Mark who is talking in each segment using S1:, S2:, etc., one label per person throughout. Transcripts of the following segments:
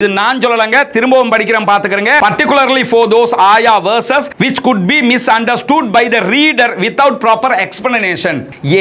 S1: இது நான் சொல்லலங்க, திரும்பவும் படிக்கிறேன் பாத்துக்கங்க. Particularly for those ayah verses which could be misunderstood by the reader without proper explanation.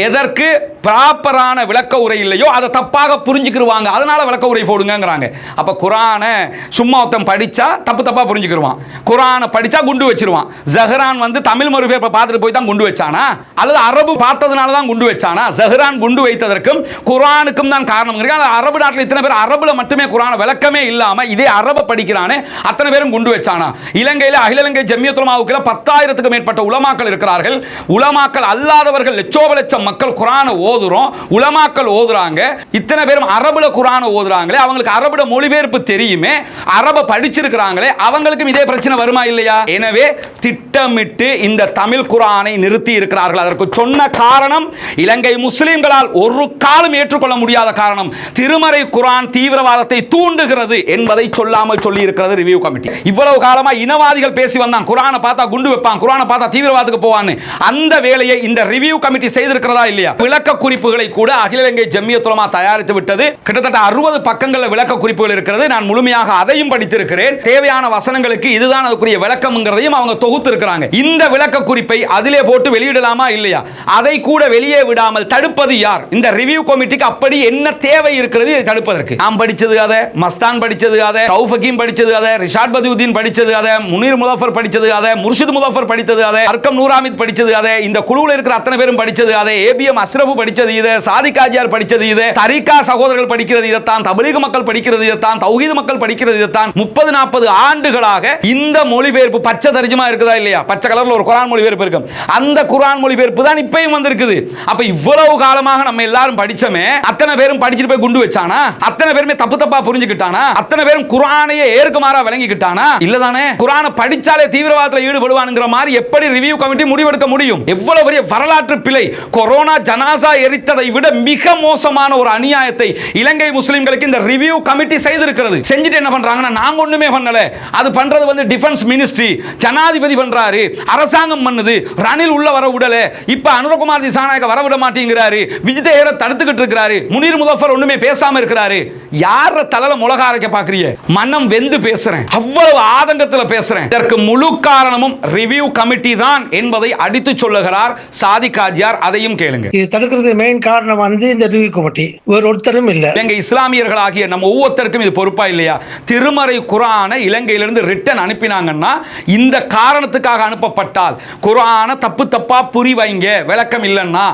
S1: எதற்கு ப்ராப்பரான விளக்க உரை இல்லையோ அதை தப்பாக புரிஞ்சுக்கிடுவாங்க, அதனால விளக்க உரை போடுங்கங்கறாங்க. அப்ப குர்ஆனை சும்மா ஒருத்தன் படிச்சா தப்பா புரிஞ்சுக்கிடுவான், குர்ஆனை படிச்சா குண்டு வச்சிருவான். ஜஹரான் வந்து தமிழ் மொழிபெயர்ப்பை பார்த்துட்டு போய் தான் குண்டு வச்சானா, அல்லது அரபு பார்த்ததுனால தான் குண்டு வச்சானா? ஜஹரான் குண்டு வைத்ததற்கும் குர்ஆனுக்கும் தான் காரணம். அரபு நாட்டில் இத்தனை பேர் அரபுல மட்டுமே குர்ஆனை விளக்கமே இல்ல, இதே அரப படிக்கிறானே அத்தனை பேரும் குண்டு வச்சானா? இலங்கையில் அகில இலங்கை ஜம்மியத்துல் உலமாவுக்குள்ள 10,000க்கும் மேற்பட்ட உலமாக்கள் இருக்கிறார்கள். உலமாக்கள் அல்லாதவர்கள் லட்சோபலட்சம் மக்கள் குர்ஆனை ஓதுறோம், உலமாக்கள் ஓதுறாங்க. இத்தனை பேரும் அரபுல குர்ஆனை ஓதுறாங்களே, அவங்களுக்கு அரபுல மொழிபெயர்ப்பு தெரியுமே, அரப படிச்சிருக்கிறாங்களே, அவங்களுக்கும் இதே பிரச்சனை வருமா இல்லையா? எனவே திட்டமிட்டு இந்த தமிழ் குர்ஆனை நிறுத்தி இருக்கிறார்கள். அதற்கு சொன்ன காரணம் இலங்கை முஸ்லிம்களால் ஒரு காலம் ஏற்றுக்கொள்ள முடியாத காரணம், திருமறை குர்ஆன் தீவிரவாதத்தை தூண்டுகிறது என்பதை சொல்லாமல் சொல்லி இருக்கிறது ரிவ்யூ கமிட்டி. இவ்வளவு காலமா இனவாதிகள் பேசி வந்தான், குர்ஆனை பார்த்தா குண்டு வைப்பான், குர்ஆனை பார்த்தா தீவிரவாதத்துக்கு போவான்னு. அந்த வேலையை இந்த ரிவ்யூ கமிட்டி செய்திருக்கிறதா இல்லையா? விளக்க குறிப்புகளை கூட அகில இலங்கை ஜம்மியத்துல் உலமா தயாரித்து விட்டது. கிட்டத்தட்ட 60 பக்கங்கள்ல விளக்க குறிப்புகள் இருக்கிறது. நான் முழுமையாக அதையும் படித்திருக்கிறேன். தேவையான வசனங்களுக்கு இதுதான் அதுக்குரிய விளக்கம்ங்கிறதையும் அவங்க தொகுத்து இருக்கிறாங்க. இந்த விளக்க குறிப்பை அதிலே போட்டு வெளியிடலாமா இல்லையா? அதை கூட வெளியே விடாமல் தடுப்பது யார்? இந்த ரிவ்யூ கமிட்டிக்கு அப்படி என்ன தேவை இருக்கிறது இதை தடுப்பதற்கு? நாம் படிச்சது அதை, மஸ்தான் படிச்சது அதை, தௌஃபகீம் படிச்சது அதை, ரிஷாட் பதியுதீன் படிச்சது அதை, முனீர் முலஃபர் படிச்சது அதை, முர்ஷித் முலஃபர் படிச்சது அதை, அர்க்கம் நூராமித் படிச்சது அதை, இந்த குழுவில் இருக்கிற அத்தனை பேரும் படிச்சது அதை, ஏபிஎம் அஸ்ரஃப் படிச்சது இதை, சாதிக் ஆஜியார் படிச்சது இதை, தரிகா சகோதரர்கள் படிக்கிறது இதைத்தான், தபலீக் மக்கள் படிக்கிறது இதைத்தான், தௌஹீத் மக்கள் படிக்கிறது இதைத்தான். 30-40 ஆண்டுகளாக இந்த மொழிபெயர்ப்பு பச்சை தர்ஜுமா இருக்குதா இல்லையா? பச்சை கலர்ல ஒரு குர்ஆன் மொழிபெயர்ப்பு இருக்கு. அந்த குர்ஆன் மொழிபெயர்ப்பு தான் இப்பயும் வந்திருக்குது. அப்ப இவ்வளவு காலமாக நம்ம எல்லாரும் படிச்சோமே, அத்தனை பேரும் படிச்சிட்டு போய் குண்டு வச்சானா? அத்தனை பேருமே தப்பா புரிஞ்சுக்கிட்டானா? அத்தனை பேரும் குர்ஆனையே ஏற்குமாறா விளங்கிக்கிட்டானா? இல்லதானே? குர்ஆனை படிச்சாலே தீவிரவாதத்தில் ஈடுபடுவானுங்கிற மாதிரி எப்படி ரிவ்யூ கமிட்டி முடிவெடுக்க முடியும்? எவ்வளவு பெரிய வரலாற்று பிழை! கொரோனா ஜனாசா எரித்ததை விட மிக மோசமான ஒரு அநியாயத்தை இலங்கை முஸ்லிம்களுக்கு இந்த ரிவ்யூ கமிட்டி செய்திருக்கிறது. செஞ்சுட்டு என்ன பண்றாங்கன்னா, நாங்க ஒண்ணுமே பண்ணல, அது பண்றது வந்து டிஃபென்ஸ் மினிஸ்ட்ரி, ஜனாதிபதி பண்றாரு, அரசாங்கம் பண்ணுது, ரணில் உள்ள வர விடல, இப்ப அனுரகுமார் திசாநாயக்க வர விட மாட்டேங்கிறாரு, விஜிதேயரை தடுத்துக்கிட்டு இருக்கிறாரு, முனீர் முலஃபர் ஒண்ணுமே பேசாம இருக்கிறாரு. யார தலையில முளக அரைக்க பாக்குறீங்க? மனம் வெந்து பேசுறேன், அவ்வளவு ஆதங்கத்துல பேசுறேன். இதற்கு முழு காரணமும் ரிவ்யூ கமிட்டி தான் என்பதை அடித்து சொல்லுகிறார் சாதிக் ஆஜியார். அதையும் கேளுங்க.
S2: இது தடுக்கிறது மெயின் காரணம் வந்து இந்த ரிவ்யூ கமிட்டி, வேற ஒருத்தரும் இல்ல.
S1: எங்க இஸ்லாமியர்கள் ஆகிய நம்ம ஒவ்வொருத்தருக்கும் இது பொறுப்பா இல்லையா? திருமறை குர்ஆனை இலங்கையிலிருந்து ரிட்டன் அனுப்பினாங்கன்னா இந்த காரணத்துக்காக அனுப்பப்பட்டால் குர்ஆனை தப்பா புரி வைங்க, விளக்கம் இல்லைன்னா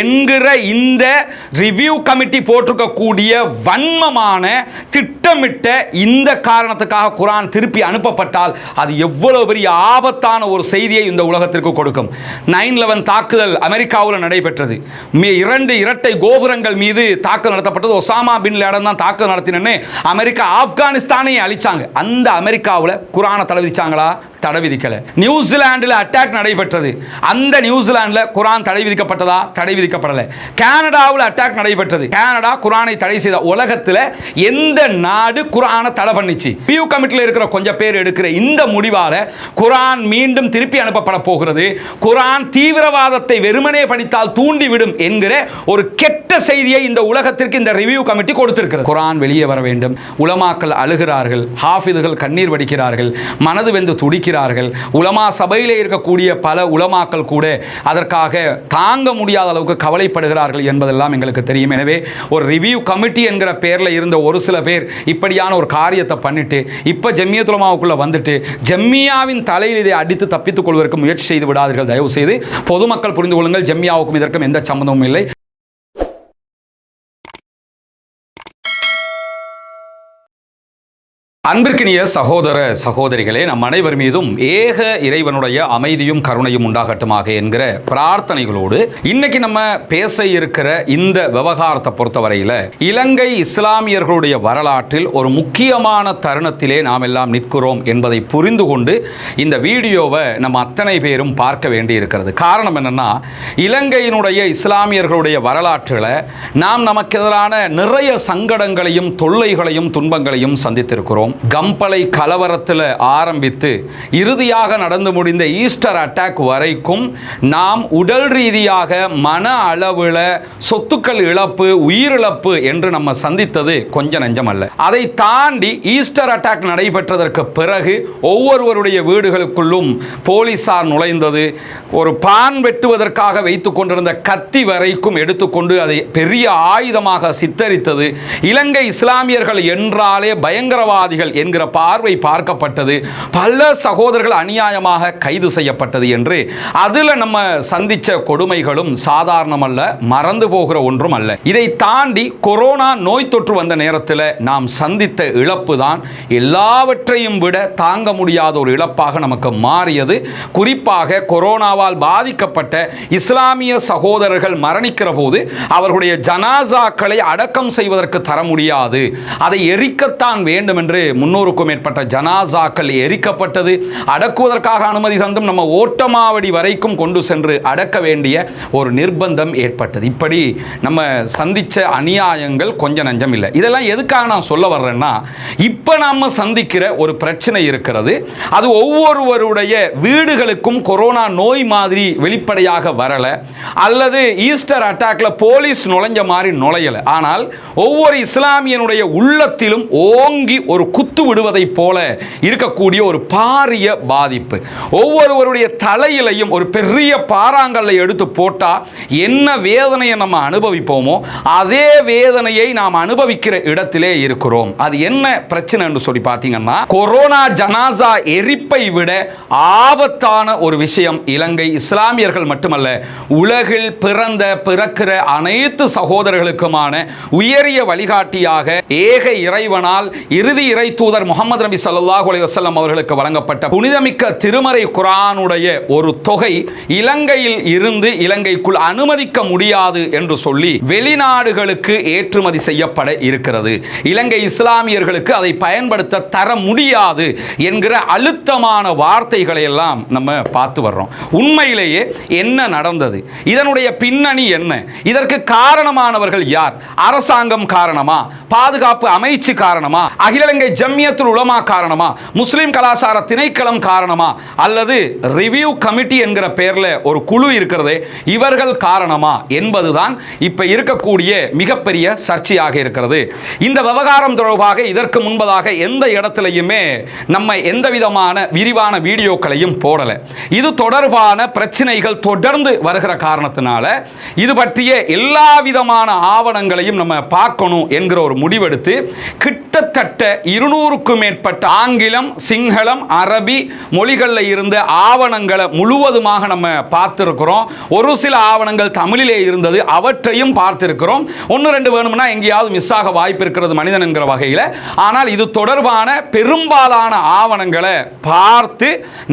S1: என்கிற இந்த ரிவ்யூ கமிட்டி போட்டிருக்கக்கூடிய வன்மமான திட்டமிட்ட இந்த காரணத்துக்காக குர்ஆன் திருப்பி அனுப்பப்பட்டால் அது எவ்வளவு பெரிய ஆபத்தான ஒரு செய்தியை இந்த உலகத்திற்கு கொடுக்கும். 9/11 தாக்குதல் அமெரிக்காவில் நடைபெற்றது. 2 இரட்டை கோபுரங்கள் மீது தாக்குதல் நடத்தப்பட்டது. ஒசாமா பின் லேடன் தான் தாக்குதல் நடத்தினே. அமெரிக்கா ஆப்கானிஸ்தானை அழிச்சாங்க. அந்த அமெரிக்காவில் குர்ஆனை தடை விதிச்சாங்களா? தடை விதிக்கல. நியூசிலாந்தில் அட்டாக் நடைபெற்றது. அந்த நியூசிலாந்தில் குர்ஆன் தடை விதிக்கப்பட்டதா? தடை விதிக்கப்படல. கனடாவில் அட்டாக் நடைபெற்றது. கனடா குர்ஆனை தடை செய்த. உலகத்தில் எந்த நாடு குர்ஆனை தடை பண்ணிச்சு? ரிவ்யூ கமிட்டியில் இருக்கிற கொஞ்சம் பேர் எடுக்கிற இந்த முடிவால குர்ஆன் மீண்டும் திருப்பி அனுப்பப்பட போகிறது. குர்ஆன் தீவிரவாதத்தை வெறுமனே படித்தால் தூண்டிவிடும் என்கிற ஒரு கெட்ட செய்தியை இந்த உலகத்திற்கு இந்த ரிவ்யூ கமிட்டி கொடுத்திருக்கிறது. குர்ஆன் வெளியே வர வேண்டும். உலமாக்கள் அழுகிறார்கள், ஹாஃபிதுகள் கண்ணீர் வடிக்கிறார்கள், மனது வெந்து துடிக்கிறார்கள். உலமா சபையிலே இருக்கக்கூடிய பல உலமாக்கள் கூட அதற்காக தாங்க முடியாத அளவுக்கு கவலைப்படுகிறார்கள் என்பதெல்லாம் எங்களுக்கு தெரியும். எனவே ஒரு ரிவ்யூ கமிட்டி என்கிற பெயரில் இருந்த ஒரு சில பேர் இப்படியான ஒரு காரியத்தை பண்ணிட்டு இப்ப ஜம்மியத்துல் உலமாவுக்குள்ள வந்துட்டு ஜம்மியாவின் தலையில் இதை அடித்து தப்பித்துக் கொள்வதற்கு முயற்சி செய்து விடாதீர்கள். தயவு செய்து பொதுமக்கள் புரிந்து கொள்ளுங்கள், ஜம்மியாவுக்கும் இதற்கும் எந்த சம்பந்தமும் இல்லை. அன்பிற்கினிய சகோதர சகோதரிகளே, நம் அனைவர் மீதும் ஏக இறைவனுடைய அமைதியும் கருணையும் உண்டாகட்டுமாக என்கிற பிரார்த்தனைகளோடு இன்னைக்கு நம்ம பேச இருக்கிற இந்த விவகாரத்தை பொறுத்தவரையில் இலங்கை இஸ்லாமியர்களுடைய வரலாற்றில் ஒரு முக்கியமான தருணத்திலே நாம் எல்லாம் நிற்கிறோம் என்பதை புரிந்து கொண்டு இந்த வீடியோவை நம்ம அத்தனை பேரும் பார்க்க வேண்டி இருக்கிறது. காரணம் என்னன்னா, இலங்கையினுடைய இஸ்லாமியர்களுடைய வரலாற்றில் நாம் நமக்கு எதிரான நிறைய சங்கடங்களையும் தொல்லைகளையும் துன்பங்களையும் சந்தித்திருக்கிறோம். சம்பவம், கம்பளை கலவரத்தில் ஆரம்பித்து இறுதியாக நடந்து முடிந்த ஈஸ்டர் அட்டாக் வரைக்கும் நாம் உடல் ரீதியாக மன அளவில் சொத்துக்கள் இழப்பு, உயிரிழப்பு என்று நம்ம சந்தித்தது கொஞ்சம் நஞ்சம் அல்ல. அதை தாண்டி ஈஸ்டர் அட்டாக் நடைபெற்றதற்கு பிறகு ஒவ்வொருவருடைய வீடுகளுக்குள்ளும் போலீசார் நுழைந்தது, ஒரு பான் வெட்டுவதற்காக வைத்துக் கொண்டிருந்த கத்தி வரைக்கும் எடுத்துக்கொண்டு அதை பெரிய ஆயுதமாக சித்தரித்தது. இலங்கை இஸ்லாமியர்கள் என்றாலே பயங்கரவாதிகள் என்கிற பார்வை பார்க்கப்பட்டது. பல சகோதரர்கள் அநியாயமாக கைது செய்யப்பட்டது என்று அதில் நம்ம சந்திச்ச கொடுமைகளும் சாதாரணமல்ல, மறந்து போகிற ஒன்றும் அல்ல. இதை தாண்டி கொரோனா நோய் தொற்று வந்த நேரத்தில் நாம் சந்தித்த இழப்பு தான் எல்லாவற்றையும் விட தாங்க முடியாத ஒரு இழப்பாக நமக்கு மாறியது. குறிப்பாக கொரோனாவால் பாதிக்கப்பட்ட இஸ்லாமிய சகோதரர்கள் மரணிக்கிற போது அவர்களுடைய ஜனாசாக்களை அடக்கம் செய்வதற்கு தர முடியாது, அதை எரிக்கத்தான் வேண்டும் என்று 300க்கும் மேற்பட்ட ஜனாசாக்கள் எரிக்கப்பட்டது. அடக்குவதற்காக அனுமதி தந்தும் நம்ம ஓட்டமாவடி வரைக்கும் கொண்டு சென்று அடக்க வேண்டிய ஒரு நிர்பந்தம் ஏற்பட்டது. இப்படி நம்ம சந்திச்ச அநியாயங்கள் கொஞ்சம் நஞ்சம் இல்லை. இதெல்லாம் எதுக்காக நான் சொல்ல வர்றேன்னா, இப்போ நாம சந்திக்கிற ஒரு பிரச்சனை இருக்கிறது. அது ஒவ்வொருவருடைய வீடுகளுக்கும் கொரோனா நோய் மாதிரி வெளிப்படையாக வரல, அல்லது ஈஸ்டர் அட்டாக்ல போலீஸ் நுழைஞ்ச மாதிரி நுழையல. ஆனால் ஒவ்வொரு இஸ்லாமியனுடைய உள்ளத்திலும் ஓங்கி ஒரு குத்து விடுவதை போல இருக்கக்கூடிய ஒரு பாரிய பாதிப்பு. ஒவ்வொருவருடைய தலையிலையும் ஒரு பெரிய பாறாங்கல்லை எடுத்து போட்டா என்ன வேதனையை நம்ம அனுபவிப்போமோ அதே வேதனையை நாம் அனுபவிக்கிற இடத்திலே இருக்கிறோம். அது என்ன பிரச்சனை என்று சொல்லி பார்த்தீங்கன்னா, கொரோனா ஜனாசா எரிப்பை விட ஆபத்தான ஒரு விஷயம் இலங்கை இஸ்லாமியர்கள் மட்டுமல்ல, உலகில் பிறக்கிற அனைத்து சகோதரர்களுக்குமான உயரிய வழிகாட்டியாக ஏக இறைவனால் இறுதி இறை தூதர் முகமது நபி ஸல்லல்லாஹு அலைஹி வஸல்லம் அவர்களுக்கு வழங்கப்பட்ட புனிதமிக்க திருமறை குர்ஆனுடைய ஒரு தொகை இலங்கையில் இருந்து இலங்கைக்குள் அனுமதிக்க முடியாது என்று சொல்லி வெளிநாடுகளுக்கு ஏற்றுமதி செய்யப்பட இருக்கிறது. இலங்கை இஸ்லாமியர்களுக்கு அதை பயன்படுத்த தர முடியாது என்கிற அழுத்தமான வார்த்தைகளை எல்லாம் நம்ம பார்த்து வர்றோம். உண்மையிலேயே என்ன நடந்தது, இதனுடைய பின்னணி என்ன, இதற்கு காரணமானவர்கள் யார்? அரசாங்கம் காரணமா, பாதுகாப்பு அமைச்சு காரணமா, அகில இலங்கை ஜம்மியத்துல் உலமா காரணமா, முஸ்லிம் கலாச்சார திணைக்களம் காரணமா, அல்லது ரிவ்யூ கமிட்டி என்கிற பெயர்ல ஒரு குழு இருக்கிறதே இவர்கள் காரணமா என்பதுதான் இப்ப இருக்கக்கூடிய மிகப்பெரிய சர்ச்சையாக இருக்கிறது. இந்த விவகாரம் தொடர்பாக இதற்கு முன்பதாக எந்த இடத்திலையுமே நம்ம எந்த விதமான விரிவான வீடியோக்களையும் போடல. இது தொடர்பான பிரச்சனைகள் தொடர்ந்து வருகிற காரணத்தினால இது பற்றிய எல்லா விதமான ஆவணங்களையும் நம்ம பார்க்கணும் என்கிற ஒரு முடிவெடுத்து கிட்டத்தட்ட 200க்கும் மேற்பட்ட ஆங்கிலம், சிங்களம், அரபி மொழிகளில் இருந்த ஆவணங்களை முழுவதுமாக நம்ம பார்த்திருக்கிறோம். ஒரு சில ஆவணங்கள் தமிழிலே இருந்தது, அவற்றையும் பார்த்திருக்கிறோம். 1-2 வேணும்னா எங்கேயாவது மிஸ் ஆக வாய்ப்பு இருக்கிறது மனிதன் என்கிற வகையில். ஆனால் இது தொடர்பான பெரும்பாலான ஆவணங்களை பார்த்து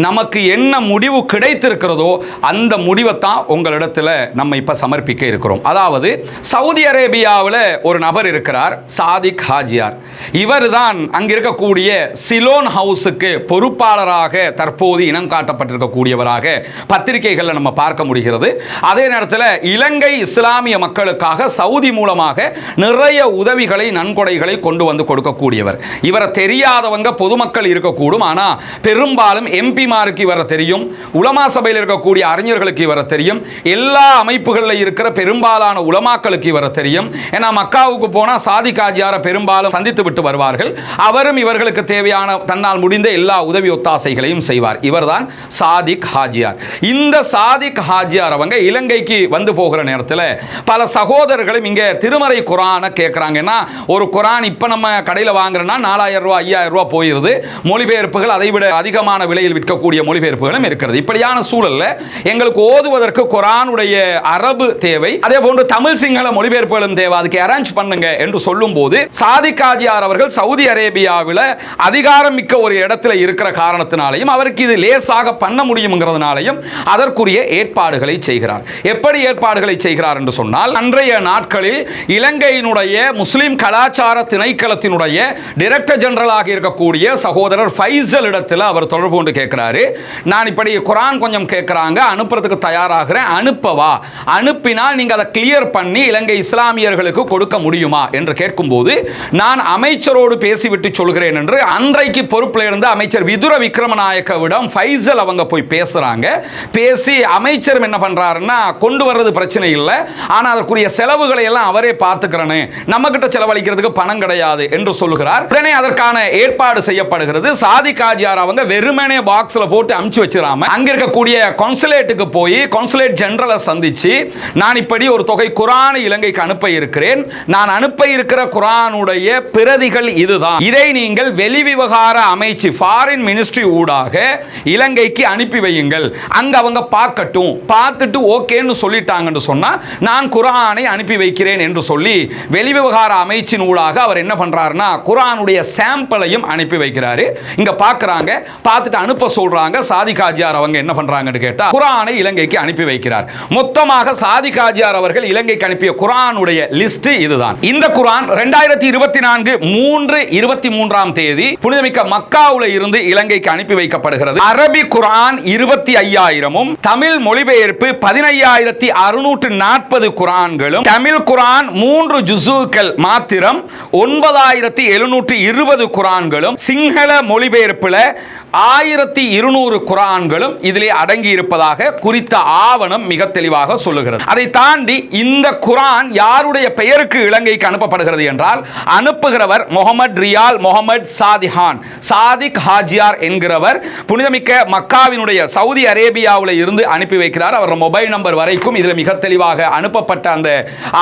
S1: நமக்கு என்ன முடிவு கிடைத்திருக்கிறதோ அந்த முடிவை தான் உங்களிடத்தில் நம்ம இப்ப சமர்ப்பிக்க இருக்கிறோம். அதாவது சவுதி அரேபியாவில் ஒரு நபர் இருக்கிறார், சாதிக் ஹாஜியார். இவர் தான் அங்க இருக்கக்கூடிய சிலோன் ஹவுஸுக்கு பொறுப்பாளராக தற்போது இனம் காட்டப்பட்டிருக்கக்கூடியவராக பத்திரிகைகளில் நம்ம பார்க்க முடிகிறது. அதே நேரத்தில் இலங்கை இஸ்லாமிய மக்களுக்காக சவுதி மூலமாக நிறைய உதவிகளை, நன்கொடைகளை கொண்டு வந்து கொடுக்கக்கூடியவர். இவரை தெரியாதவங்க பொதுமக்கள் இருக்கக்கூடும், ஆனால் பெரும்பாலும் எம்பிமாருக்கு இவரை தெரியும், உலமா சபையில் இருக்கக்கூடிய அறிஞர்களுக்கு இவரை தெரியும், எல்லா அமைப்புகளில் இருக்கிற பெரும்பாலான உலமாக்களுக்கு இவரை தெரியும். ஏன்னா மக்காவுக்கு போனால் சாதிக் ஹாஜியாரை பெரும்பாலும் சந்தித்து விட்டு வருவார்கள். அவரும் இவர்களுக்கு தேவையான தன்னால் முடிந்த எல்லா உதவி ஒத்தாசைகளையும் செய்வார். இவர்தான் சாதிக் ஹாஜியார். இந்த சாதிக் ஹாஜியார் அவங்க இலங்கைக்கு வந்து போகிற நேரத்தில் பல சகோதரர்களும் இங்கே திருமறை குர்ஆனை கேட்குறாங்கன்னா, ஒரு குர்ஆன் இப்போ நம்ம கடையில் வாங்குறோன்னா 4000 ரூபா 5000 ரூபா போயிருது. மொழிபெயர்ப்புகள் அதைவிட அதிகமான விலையில் விற்கக்கூடிய மொழிபெயர்ப்புகளும் இருக்கிறது. இப்படியான சூழலில் எங்களுக்கு ஓதுவதற்கு குர்ஆனுடைய அரபு தேவை, அதே போன்று தமிழ் சிங்கள மொழிபெயர்ப்புகளும் தேவை, அதுக்கு அரேஞ்ச் பண்ணுங்க என்று சொல்லும் போது சாதிக் ஹாஜியார் அவர்கள் சவுதி அரேபியாவில் அதிகாரம் மிக்க ஒரு இடத்துல இருக்கிற காரணத்தினாலையும் அவருக்கு இது லேசாக பண்ண முடியும்ங்கிறதுனாலையும் அதற்குரிய ஏற்பாடுகளை செய்கிறார். எப்படி ஏற்பாடுகளை செய்கிறார் என்று சொன்னால், அன்றைய நாட்களில் இலங்கையினுடைய முஸ்லிம் கலாச்சார திணைக்களத்தினுடைய டைரக்டர் ஜெனரலாக இருக்கக்கூடிய சகோதரர் ஃபைசல் இடத்துல அவர் தொடர்பு கொண்டு கேட்கிறாரு, நான் இப்படி குர்ஆன் கொஞ்சம் கேட்கிறாங்க, அனுப்புறதுக்கு தயாராகிறேன், அனுப்பவா? அனுப்பினால் நீங்க அதை கிளியர் பண்ணி இலங்கை இஸ்லாமியர்களுக்கு கொடுக்க முடியுமா என்று கேட்கும்போது, நான் அமைச்சரோடு பேசிவிட்டு விட்டு சொல்கிறேன் என்று அன்றைக்கு பொறுப்பில் இருந்த அமைச்சர் விதுர விக்ரமநாயக்கவிடம் ஃபைசல் அவங்க போய் பேசுறாங்க. பேசி அமைச்சர் என்ன பண்றாருன்னா, கொண்டு வர்றது பிரச்சனை இல்லை, ஆனா அதற்குரிய செலவுகளை எல்லாம் அவரே பார்த்துக்கிறேன்னு, நம்ம கிட்ட செலவழிக்கிறதுக்கு பணம் கிடையாது என்று சொல்லுகிறார். உடனே அதற்கான ஏற்பாடு செய்யப்படுகிறது. சாதிக் ஹாஜியார் அவங்க வெறுமனே பாக்ஸ்ல போட்டு அமுச்சு வச்சிராம அங்க இருக்கக்கூடிய கான்சுலேட்டுக்கு போய் கான்சுலேட் ஜெனரலை சந்திச்சு, நான் இப்படி ஒரு தொகை குர்ஆனை இலங்கைக்கு அனுப்ப இருக்கிறேன், நான் அனுப்ப இருக்கிற குர்ஆனுடைய பிரதிகள் இதுதான், இதை நீங்கள் வெளிவிவகார அமைச்சு ஃபாரின் மினிஸ்ட்ரி ஊடாக இலங்கைக்கு அனுப்பி வையுங்கள், அங்க அவங்க பார்க்கட்டும், பார்த்துட்டு ஓகேன்னு சொல்லிட்டாங்கன்னு சொன்னா நான் குர்ஆனை அனுப்பி வைக்கிறேன் என்று சொல்லி வெளிவிவகார அமைச்சின் ஊடாக அவர் என்ன பண்றாருன்னா குர்ஆனுடைய சாம்பிளையும் அனுப்பி வைக்கிறாரு. இங்க பார்க்கறாங்க, பார்த்துட்டு அனுப்ப சொல்றாங்க. சாதிக் ஹாஜியார் அவங்க என்ன பண்றாங்கன்னு கேட்டா குர்ஆனை இலங்கைக்கு அனுப்பி வைக்கிறார். மொத்தமாக சாதிக் ஹாஜியார் அவர்கள் இலங்கைக்கு அனுப்பிய குர்ஆனுடைய லிஸ்ட் இதுதான். இந்த குர்ஆன் 2024 3/23 தேதி புனிதமிக்க மக்காவுல இருந்து இலங்கைக்கு அனுப்பி வைக்கப்படுகிறது. அரபி குர்ஆன் 25,000 தமிழ் மொழிபெயர்ப்பு 15,640 குர்ஆன்களும், தமிழ் குர்ஆன் 3 ஜுஸுக்கள் மாத்திரம் 9,720 குர்ஆன்களும், சிங்கள மொழிபெயர்ப்புல 1,200 குர்ஆன்களும் இதிலே அடங்கி இருப்பதாக குறித்த ஆவணம் மிக தெளிவாக சொல்லுகிறது. அதை தாண்டி இந்த குர்ஆன் யாருடைய பெயருக்கு இலங்கைக்கு அனுப்பப்படுகிறது என்றால், அனுப்புகிறவர் முகமது ரியால் முகமது சாதிஹான் சாதிக் ஹாஜியார் என்கிறவர் புனிதமிக்க மக்காவினுடைய சவுதி அரேபியாவில் இருந்து அனுப்பி வைக்கிறார். அவர் மொபைல் நம்பர் வரைக்கும் இதில் மிக தெளிவாக அனுப்பப்பட்ட அந்த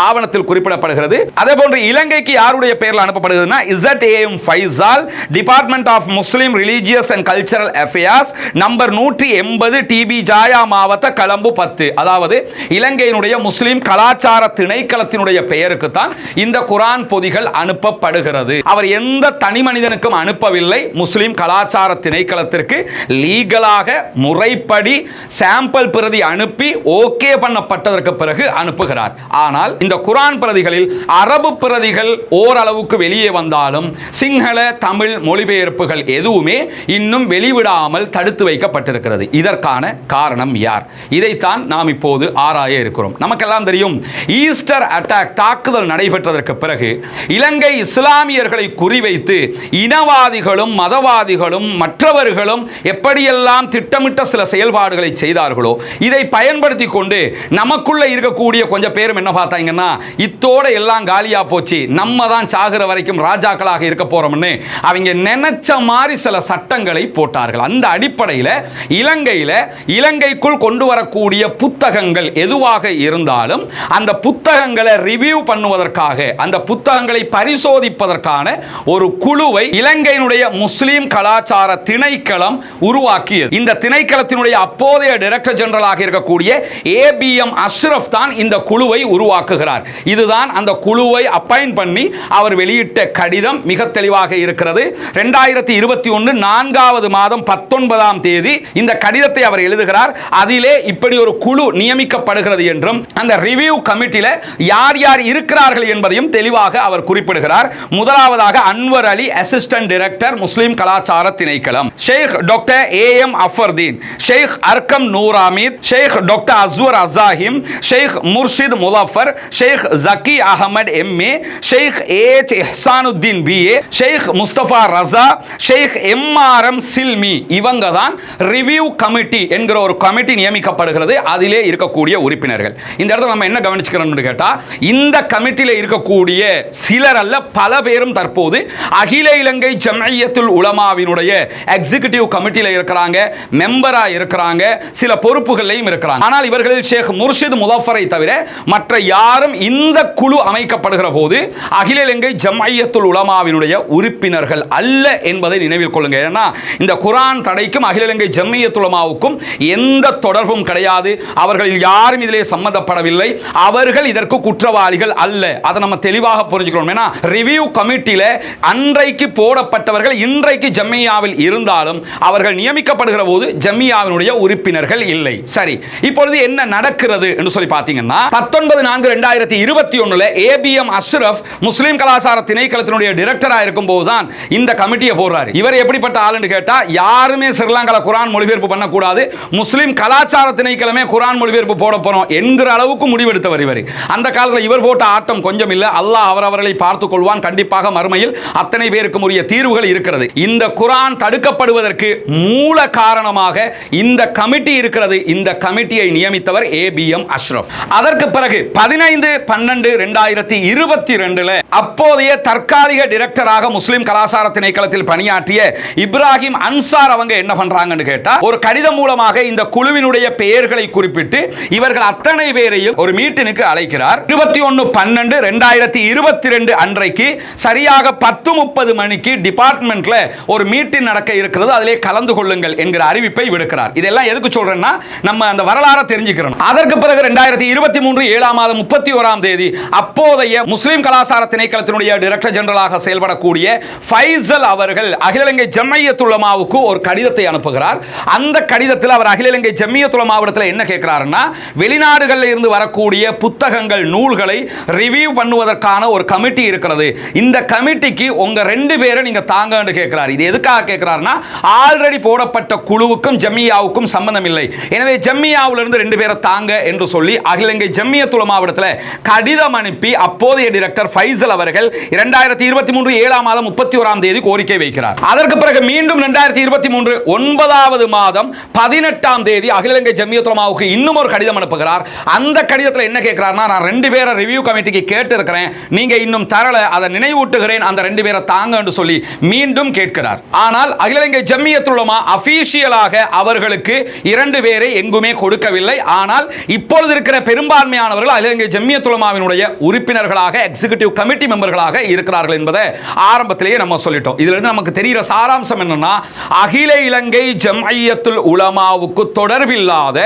S1: ஆவணத்தில் குறிப்பிடப்படுகிறது. அதே போன்று இலங்கைக்கு யாருடைய பெயரில் அனுப்பப்படுகிறதுனா ZAM Faisal, department of Muslim religious and cultural affairs, number 180 TB Jayah மாவட்ட கலம்பு 10. அதாவது இலங்கையினுடைய முஸ்லிம் கலாச்சார திணைக்களத்தினுடைய பெயருக்கு தான் இந்த குர்ஆன் பொதிகள் அனுப்பப்படுகிறது. அவர் எந்த தனி மனிதனுக்கும் அனுப்பவில்லை, முஸ்லிம் கலாச்சார திணைக்களத்திற்கு லீகலாக முறைப்படி சாம்பிள் பிரதி அனுப்பி ஓகே பண்ணப்பட்டதற்கு பிறகு அனுப்புகிறார். ஆனால் இந்த குர்ஆன் பிரதிகளில் அரபு பிரதிகள் ஓரளவுக்கு வெளியே வந்தாலும் சிங்கள தமிழ் மொழிபெயர்ப்புகள் எதுவுமே இன்னும் வெளிவிடாமல் தடுத்து வைக்கப்பட்டிருக்கிறது. இதற்கான காரணம் யார்? இதைத்தான் நாம் இப்போது ஆராய இருக்கிறோம். நமக்கெல்லாம் தெரியும், ஈஸ்டர் அட்டாக் தாக்குதல் நடைபெற்றதற்கு பிறகு இலங்கை இஸ்லாமியர்களை குறிவைத்து இனவாதிகளும் மதவாதிகளும் மற்றவர்களும் எப்படியெல்லாம் திட்டமிட்ட சில செயல்பாடுகளை செய்தார்களோ, இதை பயன்படுத்தி கொண்டு நமக்குள்ள இருக்கக்கூடிய கொஞ்சம் பேரும் என்ன பார்த்தாங்கன்னா, இத்தோட எல்லாம் காலியா போச்சு, நம்ம தான் சாகிற வரைக்கும் ராஜாக்களாக இருக்க போறோம்னு அவங்க நினைச்ச மாதிரி சில சட்டங்களை போட்டார்கள். அந்த அடிப்படையில் இலங்கைக்குள் கொண்டு வரக்கூடிய புத்தகங்கள் எதுவாக இருந்தாலும் அந்த புத்தகங்களை ரிவ்யூ பண்ணுவதற்காக, அந்த புத்தகங்களை பரிசோதிப்பதற்கான ஒரு குழுவை இலங்கையினுடைய முஸ்லிம் கலாச்சார திணைக்களம் உருவாக்கியது. இந்த திணைக்களத்தினுடைய அப்போதைய டைரக்டர் ஜெனரலாக இருக்கக்கூடிய ABM அஷ்ரப் தான் இந்த குழுவை உருவாக்குகிறார். இதுதான் அந்த குழுவை அப்பாயிண்ட் பண்ணி அவர் வெளியிட்ட கடிதம் மிக தெளிவாக இருக்கிறது. 2021 4வது மாதம் 19ஆம் தேதி இந்த கடிதத்தை அவர் எழுதுகிறார். அதிலே இப்படி ஒரு குழு நியமிக்கப்படுகிறது என்றும் அந்த ரிவ்யூ கமிட்டியில யார் யார் இருக்கிறார்கள் என்பதையும் தெளிவாக அவர் குறிப்பிடுகிறார். முதலாவதாக அன்வர் அலி, அசிஸ்டன்ட் டைரக்டர் முஸ்லிம் கலாச்சார திணைக்களம், ஷேக் டாக்டர் AM அஃபர்தீன், ஷேக் அர்கம் நூர் அமீத், ஷேக் டாக்டர் அஸ்வர் அசாஹிம், ஷேக் முர்ஷித் முலஃபர், ஷேக் ஜக்கி அகமது MA, ஷேக் H இஹ்சானுத்தீன் BA, ஷேக் முஸ்தபா ரஸா, ஷேக் MRM சில்மி. இவங்க தான் ரிவ்யூ கமிட்டி என்கிற ஒரு கமிட்டி நியமிக்கப்படுகிறது. அதிலே இருக்கக்கூடிய உறுப்பினர்கள். இந்த இடத்துல நம்ம என்ன கவனிச்சுக்கிறோம்னு கேட்டா, இந்த கமிட்டியில் இருக்கக்கூடிய சிலர் அல்ல பல பேரும் தற்போது அகில இலங்கை ஜம்இய்யத்துல் உலமாவினுடைய எக்ஸிகியூட்டிவ் கமிட்டியில் இருக்கிறாங்க, மெம்பரா இருக்கிறாங்க, சில பொறுப்புகளையும் இருக்கிறாங்க. ஆனால் இவர்களில் ஷேக் முர்ஷித் முலஃபரை தவிர மற்ற யாரும் இந்த குழு அமைக்கப்படுகிற போது அகில இலங்கை ஜம்இய்யத்துல் உலமாவினுடைய உறுப்பினர்கள் அல்ல என்பதை நினைவில் கொள்ளுங்க. ஏன்னா இந்த குர்ஆன் தடைக்கும் அகில இலங்கை ஜம்இய்யத்துல் உலமாவுக்கும் எந்த தொடர்பும் கிடையாது. அவர்களில் யாரும் இதிலே சம்பந்தப்படவில்லை. அவர்கள் இதற்கு குற்றவாளிகள் அல்ல. அதை நம்ம தெளிவாக புரிஞ்சுக்கணும். ஏன்னா ரிவ்யூ கமிட்டியில அன்றைக்கு போடப்பட்டவர்கள் இன்றைக்கு ஜம்மியாவில் இருந்தாலும் அவர்கள் நியமிக்கப்படுகிற போது ஜம்மியாவினுடைய உறுப்பினர்கள் இல்லை. சரி, இப்பொழுது என்ன நடக்கிறது என்று சொல்லி பார்த்தீங்கன்னா, 19/4/2021 ABM அஷ்ரப் முஸ்லிம் கலாச்சார திணைக்களத்தினுடைய டைரக்டராக இருக்கும் போதுதான் இந்த கமிட்டியை போடுறாரு. இவர் எப்படிப்பட்ட ஆளுன்னு கேட்டா, யாருமே ஸ்ரீலங்கால குர்ஆன் மொழிபெயர்ப்பு பண்ணக்கூடாது, முஸ்லிம் கலாச்சார திணைக்களமே குர்ஆன் மொழிபெயர்ப்பு போட போறோம் என்கிற அளவுக்கு முடிவெடுத்தவர் இவர். அந்த காலத்தில் இவர் போட்ட ஆட்டம் கொஞ்சம் இல்லை. அல்லாஹ் அவரவர்களை பார்த்துக் கொள்வான். கண்டிப்பாக மறுமையில் அத்தனை பேருக்கும் உரிய தீர்வுகள் இருக்கிறது. இந்த குர்ஆன் தடுக்கப்படுவதற்கு மூல காரணமாக இந்த கமிட்டி இருக்கிறது. இந்த கமிட்டியை நியமித்தவர் ஏபிஎம் அஷ்ரப். அதற்கு பிறகு 15/12/2022 அப்போதைய தற்காலிக டைரக்டராக முஸ்லிம் கலாச்சார திணைக்களத்தில் பணியாற்றிய இப்ராஹிம் அன்சார் அவங்க என்ன பண்றாங்கன்னு கேட்டா, ஒரு கடிதம் மூலமாக இந்த குழுவினுடைய பெயர்களை குறிப்பிட்டு இவர்கள் அத்தனை பேரையும் ஒரு மீட்டினுக்கு அழைக்கிறார். 21/12/2022 அன்றைக்கு சரியாக 10:30 மணிக்கு டிபார்ட்மெண்ட்ல ஒரு மீட்டிங் நடக்க இருக்கிறது, அதிலே கலந்து கொள்ளுங்கள் என்கிற அறிவிப்பை விடுக்கிறார். இதெல்லாம் எதுக்கு சொல்றேன்னா, நம்ம அந்த வரலாறை தெரிஞ்சுக்கிறோம். அதற்கு பிறகு 2023 7ஆம் மாதம் 31ஆம் தேதி அப்போதைய முஸ்லிம் கலாச்சார திணைக்களத்தினுடைய டைரக்டர் ஜெனரலாக செயல்படக்கூடிய ஃபைசல் அவர்கள் அகில இலங்கை ஜம்மியத்துல் உலமாவுக்கு ஒரு கடிதத்தை அனுப்புகிறார். அந்த கடிதத்தில் அவர் அகில இலங்கை ஜம்மியத்துல் உலமாவிடத்தில் என்ன கேட்கிறாருன்னா, வெளிநாடுகளில் இருந்து வரக்கூடிய புத்தகங்கள் நூல்களை ரிவ்யூ பண்ணுவதற்கான ஒரு கமிட்டி இருக்கிறது, இந்த கமிட்டிக்கு உங்க 2 பேரை நீங்க தாங்கன்னு கேட்கிறார். இது எதுக்காக கேட்கிறாருன்னா, ஆல்ரெடி போடப்பட்ட குழுவுக்கும் ஜம்மியாவுக்கும் சம்பந்தம் இல்லை, எனவே ஜம்மியாவிலிருந்து 2 பேரை தாங்க என்று சொல்லி அகில இலங்கை ஜம்மியத்துல் உலமாவிடத்தில் கடிதம் அனுப்பி அப்போதைய டைரக்டர் ஃபைசல் அவர்கள் 2023 7ஆம் மாதம் 31ஆம் தேதி கோரிக்கை வைக்கிறார். அதற்கு பிறகு மீண்டும் 2023 9வது மாதம் 18ஆம் தேதி அகில இலங்கை ஜம்மியத்துல் உலமாவுக்கு இன்னும் ஒரு கடிதம் அனுப்புகிறார். அந்த கடிதத்தில் என்ன கேட்கிறார்னா, நான் 2 பேரை ரிவ்யூ கமிட்டிக்கு கேட்டு இருக்கிறேன், நீங்க இன்னும் தரல, அதை நினைவூட்டுகிறேன், அந்த 2 பேரை தாங்க என்று சொல்லி மீண்டும் கேட்கிறார். ஆனால் அகில இலங்கை ஜம்மியத்துல் உலமா அபிஷியலாக அவர்களுக்கு 2 பேரை எங்குமே கொடுக்கவில்லை. ஆனால் இப்பொழுது இருக்கிற பெரும்பான்மையானவர்கள் அகில இலங்கை ஜம்மியத்துல் உலமாவினுடைய உறுப்பினர்களாக எக்ஸிகியூட்டிவ் கமிட்டி மெம்பர்களாக இருக்கிறார்கள் என்பதை ஆரம்பத்திலேயே நம்ம சொல்லிட்டோம். இதுல இருந்து நமக்கு தெரிகிற சாராம்சம் என்னன்னா, அகில இலங்கை ஜம்மியத்துல் உலமாவுக்கு தொடர்பில்லாத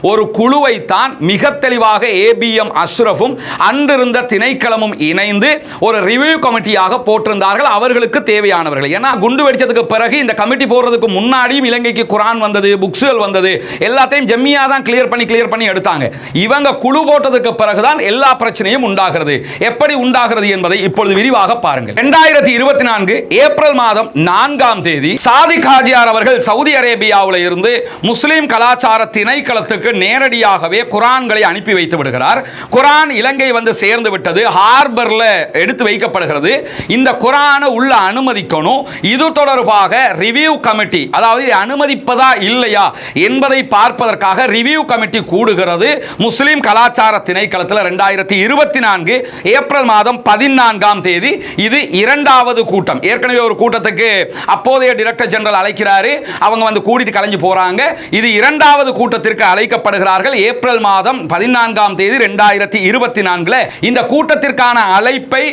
S1: ஒரு குழுவை தான் மிக தெளிவாக ஏபிஎம் அஷ்ரஃபும் அன்றிருந்த திணைக்களமும் இணைந்து ஒரு ரிவ்யூ கமிட்டியாக போட்டிருந்தார்கள், அவர்களுக்கு தேவையானவர்கள். ஏன்னா குண்டு வெடிச்சதுக்கு பிறகு இந்த கமிட்டி போடுறதுக்கு முன்னாடியும் இலங்கைக்கு குர்ஆன் வந்தது, புக்ஸ்கள் வந்தது, எல்லாத்தையும் ஜம்மியா தான் கிளியர் பண்ணி எடுத்தாங்க. இவங்க குழு போட்டதுக்கு பிறகுதான் எல்லா பிரச்சனையும் உண்டாகிறது. எப்படி உண்டாகிறது என்பதை இப்பொழுது விரிவாக பாருங்கள். 2024 ஏப்ரல் மாதம் 4ஆம் தேதி சாதிக் ஹாஜியார் அவர்கள் சவுதி அரேபியாவில் இருந்து முஸ்லிம் கலாச்சார திணைக்களத்துக்கு நேரடியாகவே குர்ஆன்களை அனுப்பி வைத்து விடுகிறார். குர்ஆன் இலங்கை வந்து சேர்ந்து விட்டது, ஹார்பர்ல எடுத்து வைக்கப்படுகிறது. இந்த குர்ஆனை உள்ள அனுமதிக்கணும், இது தொடர்பாக ரிவ்யூ கமிட்டி, அதாவது அனுமதிப்பதா இல்லையா என்பதை பார்ப்பதற்காக ரிவ்யூ கமிட்டி கூடுகிறது முஸ்லிம் கலாச்சார திணைக்களத்தில் 2024 ஏப்ரல் மாதம் 14ஆம் தேதி. இது 2வது கூட்டம். ஏற்கனவே ஒரு கூட்டத்துக்கு அப்போதைய டைரக்டர் ஜெனரல் அழைக்கிறாரு, அவங்க வந்து கூட்டிட்டு கலைஞ்சு போறாங்க. இது 2வது கூட்டத்திற்கு அழைக்கப்படுகிறார்கள் ஏப்ரல் மாதம் 14ஆம் தேதி 2024. இந்த கூட்டத்திற்கான அழைப்பை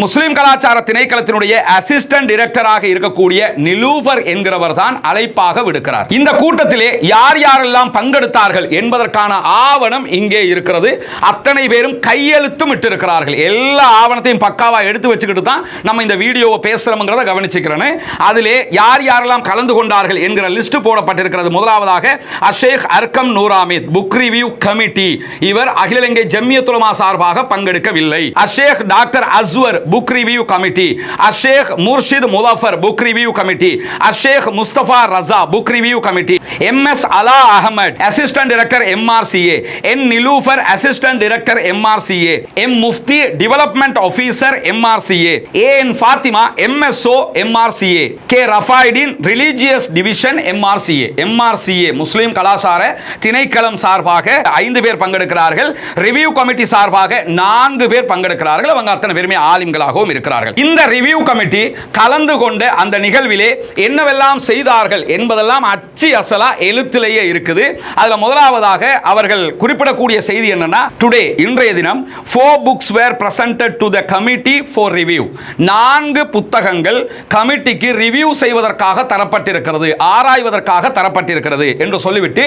S1: முஸ்லிம் கலாச்சார திணைக்களத்தினுடைய அசிஸ்டன்ட் டைரக்டராக இருக்கக்கூடிய நிலூபர் என்கிறவர் தான் அழைப்பாக விடுக்கிறார். இந்த கூட்டத்திலே யார் யாரெல்லாம் பங்கெடுத்தார்கள் என்பதற்கான ஆவணம் இங்கே இருக்கிறது. அத்தனை பேரும் கையெழுத்தும் இட்டிருக்கிறார்கள். எல்லா ஆவணத்தையும் பக்காவா எடுத்து வச்சுக்கிட்டு தான் நம்ம இந்த வீடியோவை பேசுறோம்ங்கிறத கவனிச்சுக்கிறேன். அதிலே யார் யாரெல்லாம் கலந்து கொண்டார்கள் என்கிற லிஸ்ட் போடப்பட்டிருக்கிறது. முதலாவதாக அஷேக் அர்கம் நூராமித் புக் ரிவ்யூ கமிட்டி, இவர் அகில இலங்கை ஜம்மியத்துல் உலமா சார்பாக பங்கெடுக்கவில்லை. அஷேக் doctor Aswar book review committee, அஷேக் Murshid Mulafar book review committee, அஷேக் Mustafa Raza book review committee, MS அலா Ahamed assistant director MRCA, N Nilufar assistant director MRCA, M முஃப்தி development officer MRCA, AN Fathima MSO MRCA, K ரஃபாய்டின் ரிலிஜியஸ் டிவிஷன் எம்ஆர்சிஏ. எம்ஆர்சிஏ முஸ்லிம் கலாச்சார திணைக்களம் சார்பாக 5 பேர் பங்கெடுக்கிறார்கள். ரிவ்யூ கமிட்டி சார்பாக 4 பேர் பங்கெடுக்கிறார்கள். அவங்க அத்தனை பேருமே ஆலிம்களாகவும் இருக்கிறார்கள். இந்த ரிவ்யூ கமிட்டி கலந்து கொண்ட அந்த நிகழ்விலே என்னவெல்லாம் செய்தார்கள் என்பதெல்லாம் அச்சு அசலா எழுத்திலேயே இருக்குது. அதுல முதலாவதாக அவர்கள் குறிப்பிடக்கூடிய செய்தி என்னன்னா, டுடே இன்றைய தினம் 4 books were presented to the committee for review. 4 புத்தகங்கள் கமிட்டிக்கு ரிவ்யூ செய்வதற்காக தரப்பட்டிருக்கிறது, ஆராய்வதற்காக தரப்பட்டிருக்கிறது என்று சொல்லிவிட்டு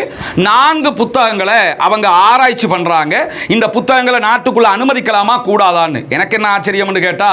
S1: 4 புத்தகங்களை அவங்க ஆராய்ச்சி பண்றாங்க. இந்த புத்தகங்களை நாட்டுக்குள்ள அனுமதிக்கலாமா கூடாதான்னு. எனக்கு என்ன ஆச்சரியம்னு கேட்டா,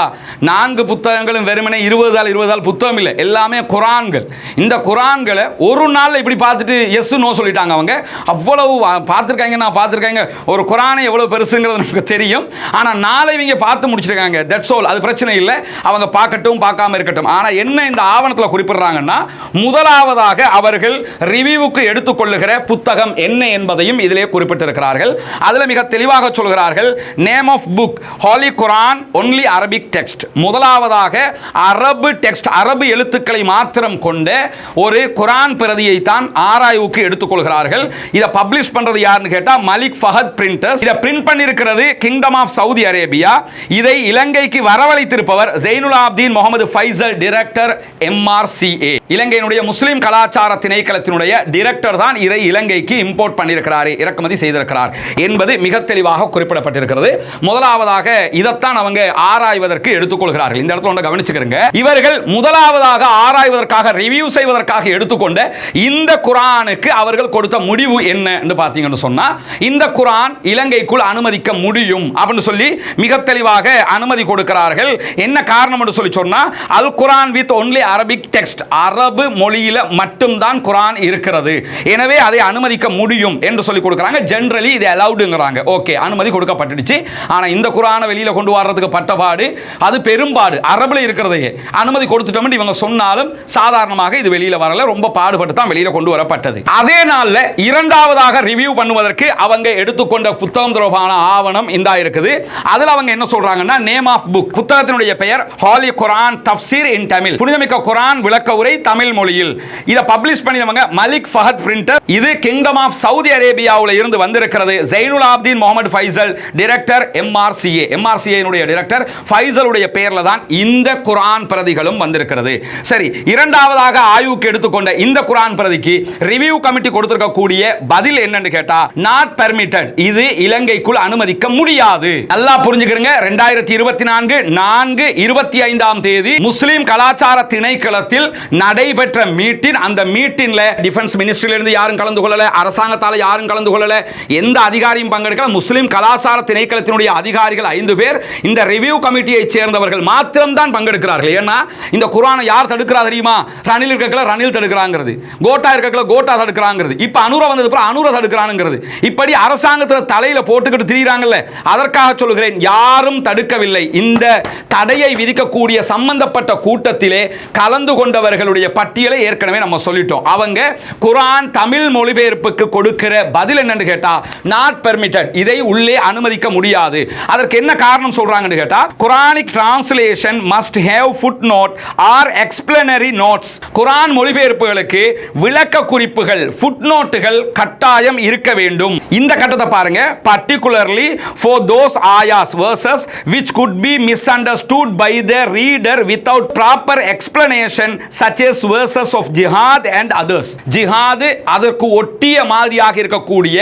S1: 4 புத்தகங்களும் வெறுமனே 20 புத்தகம் இல்லை, எல்லாமே குர்ஆன்கள். இந்த குர்ஆன்களை ஒரு நாள் இப்படி பார்த்துட்டு எஸ் நோ சொல்லிட்டாங்க. அவங்க அவ்வளவு பார்த்துருக்காங்க, நான் பார்த்துருக்காங்க. ஒரு குர்ஆனை எவ்வளவு பெருசுங்கிறது நமக்கு தெரியும். ஆனால் நாளை இவங்க பார்த்து முடிச்சிருக்காங்க. தட்ஸ் ஆல், அது பிரச்சனை இல்லை, அவங்க பார்க்கட்டும் பார்க்காம இருக்கட்டும். ஆனால் என்ன இந்த ஆவணத்தில் குறிப்பிடுறாங்கன்னா, முதலாவதாக அவர்கள் ரிவ்யூவுக்கு எடுத்துக்கொள்ளுகிற புத்தகம் என்ன என்பதையும் இதிலே குறிப்பிட்டிருக்கிறார்கள். அதில் மிக தெளிவாக சொல்கிறார்கள், நேம் ஆஃப் புக் ஹாலி குர்ஆன் ஒன்லி அரபிக் டெக்ஸ்ட். முதலாவதாக அரபு டெக்ஸ்ட், அரபு எழுத்துக்களை மாத்திரம் கொண்ட ஒரு குரான் பிரதியை தான் ஆராய்வுக்கு எடுத்துக்கொள்கிறார்கள். இதை பப்ளிஷ் பண்றது யாருன்னு கேட்டா மலிக் ஃபஹத் பிரிண்டர்ஸ். இதை பிரிண்ட் பண்ணியிருக்கிறது கிங்டம் ஆஃப் சவுதி அரேபியா. இதை இலங்கைக்கு வரவழைத்திருப்பவர் ஜெயினுல் ஆப்தீன் முகமது ஃபைசல், டைரக்டர் MRCA. இலங்கையினுடைய முஸ்லிம் கலாச்சார திணைக்களத்தினுடைய டைரக்டர் தான் இதை இலங்கைக்கு இம்போர்ட் பண்ணியிருக்கிறார், இறக்குமதி செய்திருக்கிறார் என்பது மிக தெளிவாக குறிப்பிடப்பட்டிருக்கிறது. முதலாவதாக இதைத்தான் அவங்க ஆராய்வதற்கு எடுத்துக்கொள்கிறார்கள். இந்த இடத்துல ஒன்று கவனிச்சுக்கிறங்க. இவர்கள் முதலாவதாக ஆராய்வதற்காக, ரிவ்யூ செய்வதற்காக எடுத்துக்கொண்ட இந்த குர்ஆனுக்கு அவர்கள் கொடுத்த முடிவு என்ன என்று பார்த்தீங்கன்னு சொன்னா, இந்த குர்ஆன் இலங்கைக்குள் அனுமதிக்க முடியும் அப்படின்னு சொல்லி மிக தெளிவாக அனுமதி கொடுக்கிறார்கள். என்ன காரணம் என்று சொல்லி சொன்னா, அல் குர்ஆன் வித் ஒன்லி அரபிக் டெக்ஸ்ட், அரபு மொழியில மட்டும்தான் குர்ஆன் இருக்கிறது, எனவே அதை அனுமதிக்க முடியும் என்று சொல்லி கொடுக்கிறாங்க. ஜெனரலி இது அலௌடுங்கறாங்க. ஓகே, அனுமதி கொடுக்கப்பட்டுடுச்சு. ஆனா இந்த குர்ஆனை வெளியில கொண்டு வரதுக்கு பட்டபாடு, அது பெரும்பாடு. அரபுல இருக்கிறதையே அனுமதி கொடுத்துட்டோம் இவங்க சொன்னாலும் சாதாரணமாக இது வெளியில வரல, ரொம்ப பாடுபட்டு தான் வெளியில கொண்டு வரப்பட்டது. அதே நாள்ல இரண்டாவதாக ரிவ்யூ பண்ணுவதற்கு அவங்க எடுத்துக்கொண்ட புத்தகம் தொடர்பான ஆவணம் இந்தா இருக்குது. அதுல அவங்க என்ன சொல்றாங்கன்னா, நேம் ஆஃப் புக், புத்தகத்தினுடைய பெயர் ஹாலி குர்ஆன் தஃப்சீர் இன் தமிழ், புனிதமிக்க குர்ஆன் விளக்க உரை தமிழ் மொழியில். இதை பப்ளிஷ் பண்ணினவங்க மலிக் ஃபஹத் பிரிண்டர். இது கிங்டம் ஆஃப் சவுதி அரேபியாவில் இருந்து வந்திருக்கிறது. Zainul Abdeen Mohamed Faisal, director MRCA. MRCA director ஃபைசலுடைய பெயர்ல தான் இந்த குர்ஆன் பிரதிகளும் வந்திருக்கிறது. சரி, இரண்டாவதாக ஆய்வுக்கு எடுத்துக்கொண்ட இந்த குர்ஆன் பிரதிக்கு ரிவ்யூ கமிட்டி கொடுத்திருக்கக்கூடிய பதில் என்னன்னு கேட்டா, நாட் பெர்மிட்டட், இது இலங்கைக்குள் அனுமதிக்க முடியாது. நல்லா புரிஞ்சுக்கிறங்க. 2024/4/25 முஸ்லிம் கலாச்சார திணைக்களத்தில் நடைபெற்ற மீட்டின், அந்த மீட்டின்ல டிஃபென்ஸ் மினிஸ்ட்ரியில இருந்து யாரும் கலந்து கொள்ளல, அரசாங்கத்தால யாரும் கலந்து கொள்ளல, எந்த அதிகாரியும் பங்கெடுக்கல. முஸ்லிம் கலாச்சார திணைக்களத்தினுடைய அதிகாரிகள் 5 பேர், இந்த ரிவ்யூ கமிட்டியை சேர்ந்தவர்கள் மாத்திரம் தான் பங்கெடுக்கிறார்கள். ஏன்னா இந்த குர்ஆனை யார் தடுக்கிறா தெரியுமா? ரணில் இருக்கல ரணில் தடுக்கிறாங்கிறது, கோட்டா இருக்கல கோட்டா தடுக்கிறாங்கிறது, இப்ப அனுர வந்தது அப்புறம் அனுர தடுக்கிறானுங்கிறது, இப்படி அரசாங்கத்தில் தலையில போட்டுக்கிட்டு திரியிறாங்கல்ல. அதற்காக சொல்கிறேன், யாரும் தடுக்கவில்லை. இந்த தடையை விதிக்கக்கூடிய சம்பந்தப்பட்ட கூட்டத்திலே கலந்து கொண்டவர்களுடைய பட்டியலை ஏற்கனவே நம்ம சொல்லிட்டோம். அவங்க குர்ஆன் தமிழ் மொழிபெயர்ப்புக்கு கொடுக்கிற பதில் என்னன்னு கேட்டா, நாட் பெர்மிட்டட், இதை உள்ளே அனுமதிக்க முடியாது. அதற்கு என்ன காரணம் சொல்றாங்கன்னு கேட்டா, Quranic translation must have foot note or explanatory notes. குர்ஆன் மொழிபெயர்ப்புகளுக்கு விளக்க குறிப்புகள், ஃபுட் நோட்டுகள் கட்டாயம் இருக்க வேண்டும். இந்த கட்டத்தை பாருங்க. particularly for those ayahs verses which could be misunderstood by the reader without proper explanation, such as verses of jihad and others. ஜிஹாது அதற்கு ஒட்டிய மாதிரியாக இருக்கக்கூடிய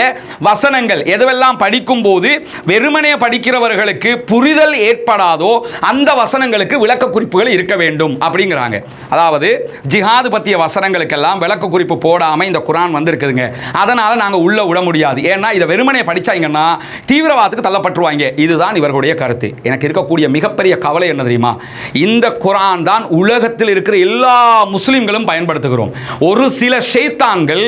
S1: வசனங்கள் எதுவெல்லாம் படிக்கும் போது வெறுமனே படிக்கிறவர்களுக்கு புரிதல் ஏற்படாதோ அந்த வசனங்களுக்கு விளக்க குறிப்புகள் இருக்க வேண்டும் அப்படிங்கிறாங்க. அதாவது ஜிஹாது பற்றிய வசனங்களுக்கெல்லாம் விளக்க குறிப்பு போடாம இந்த குர்ஆன் வந்திருக்குதுங்க, அதனால நாங்க உள்ள விட முடியாது, ஏன்னா இதை வெறுமனே படிச்சாங்கன்னா தீவிரவாதத்துக்கு தள்ளப்பட்டுருவாங்க. இதுதான் இவர்களுடைய கருத்து. எனக்கு இருக்கக்கூடிய மிகப்பெரிய கவலை என்ன தெரியுமா? இந்த குர்ஆன் தான் உலகத்தில் இருக்கிற எல்லா முஸ்லிம்களும் பயன்படுத்துகிறோம். ஒரு சில ஷைத்தான்கள்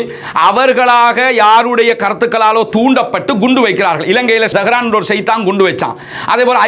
S1: அவர்களாக யாருடைய கருத்துக்களாலோ தூண்டப்பட்டு குண்டு வைக்கிறார்கள். இலங்கையில் ஸஹ்ரான் ஒரு ஷைத்தான் குண்டு வச்சான். அதே போல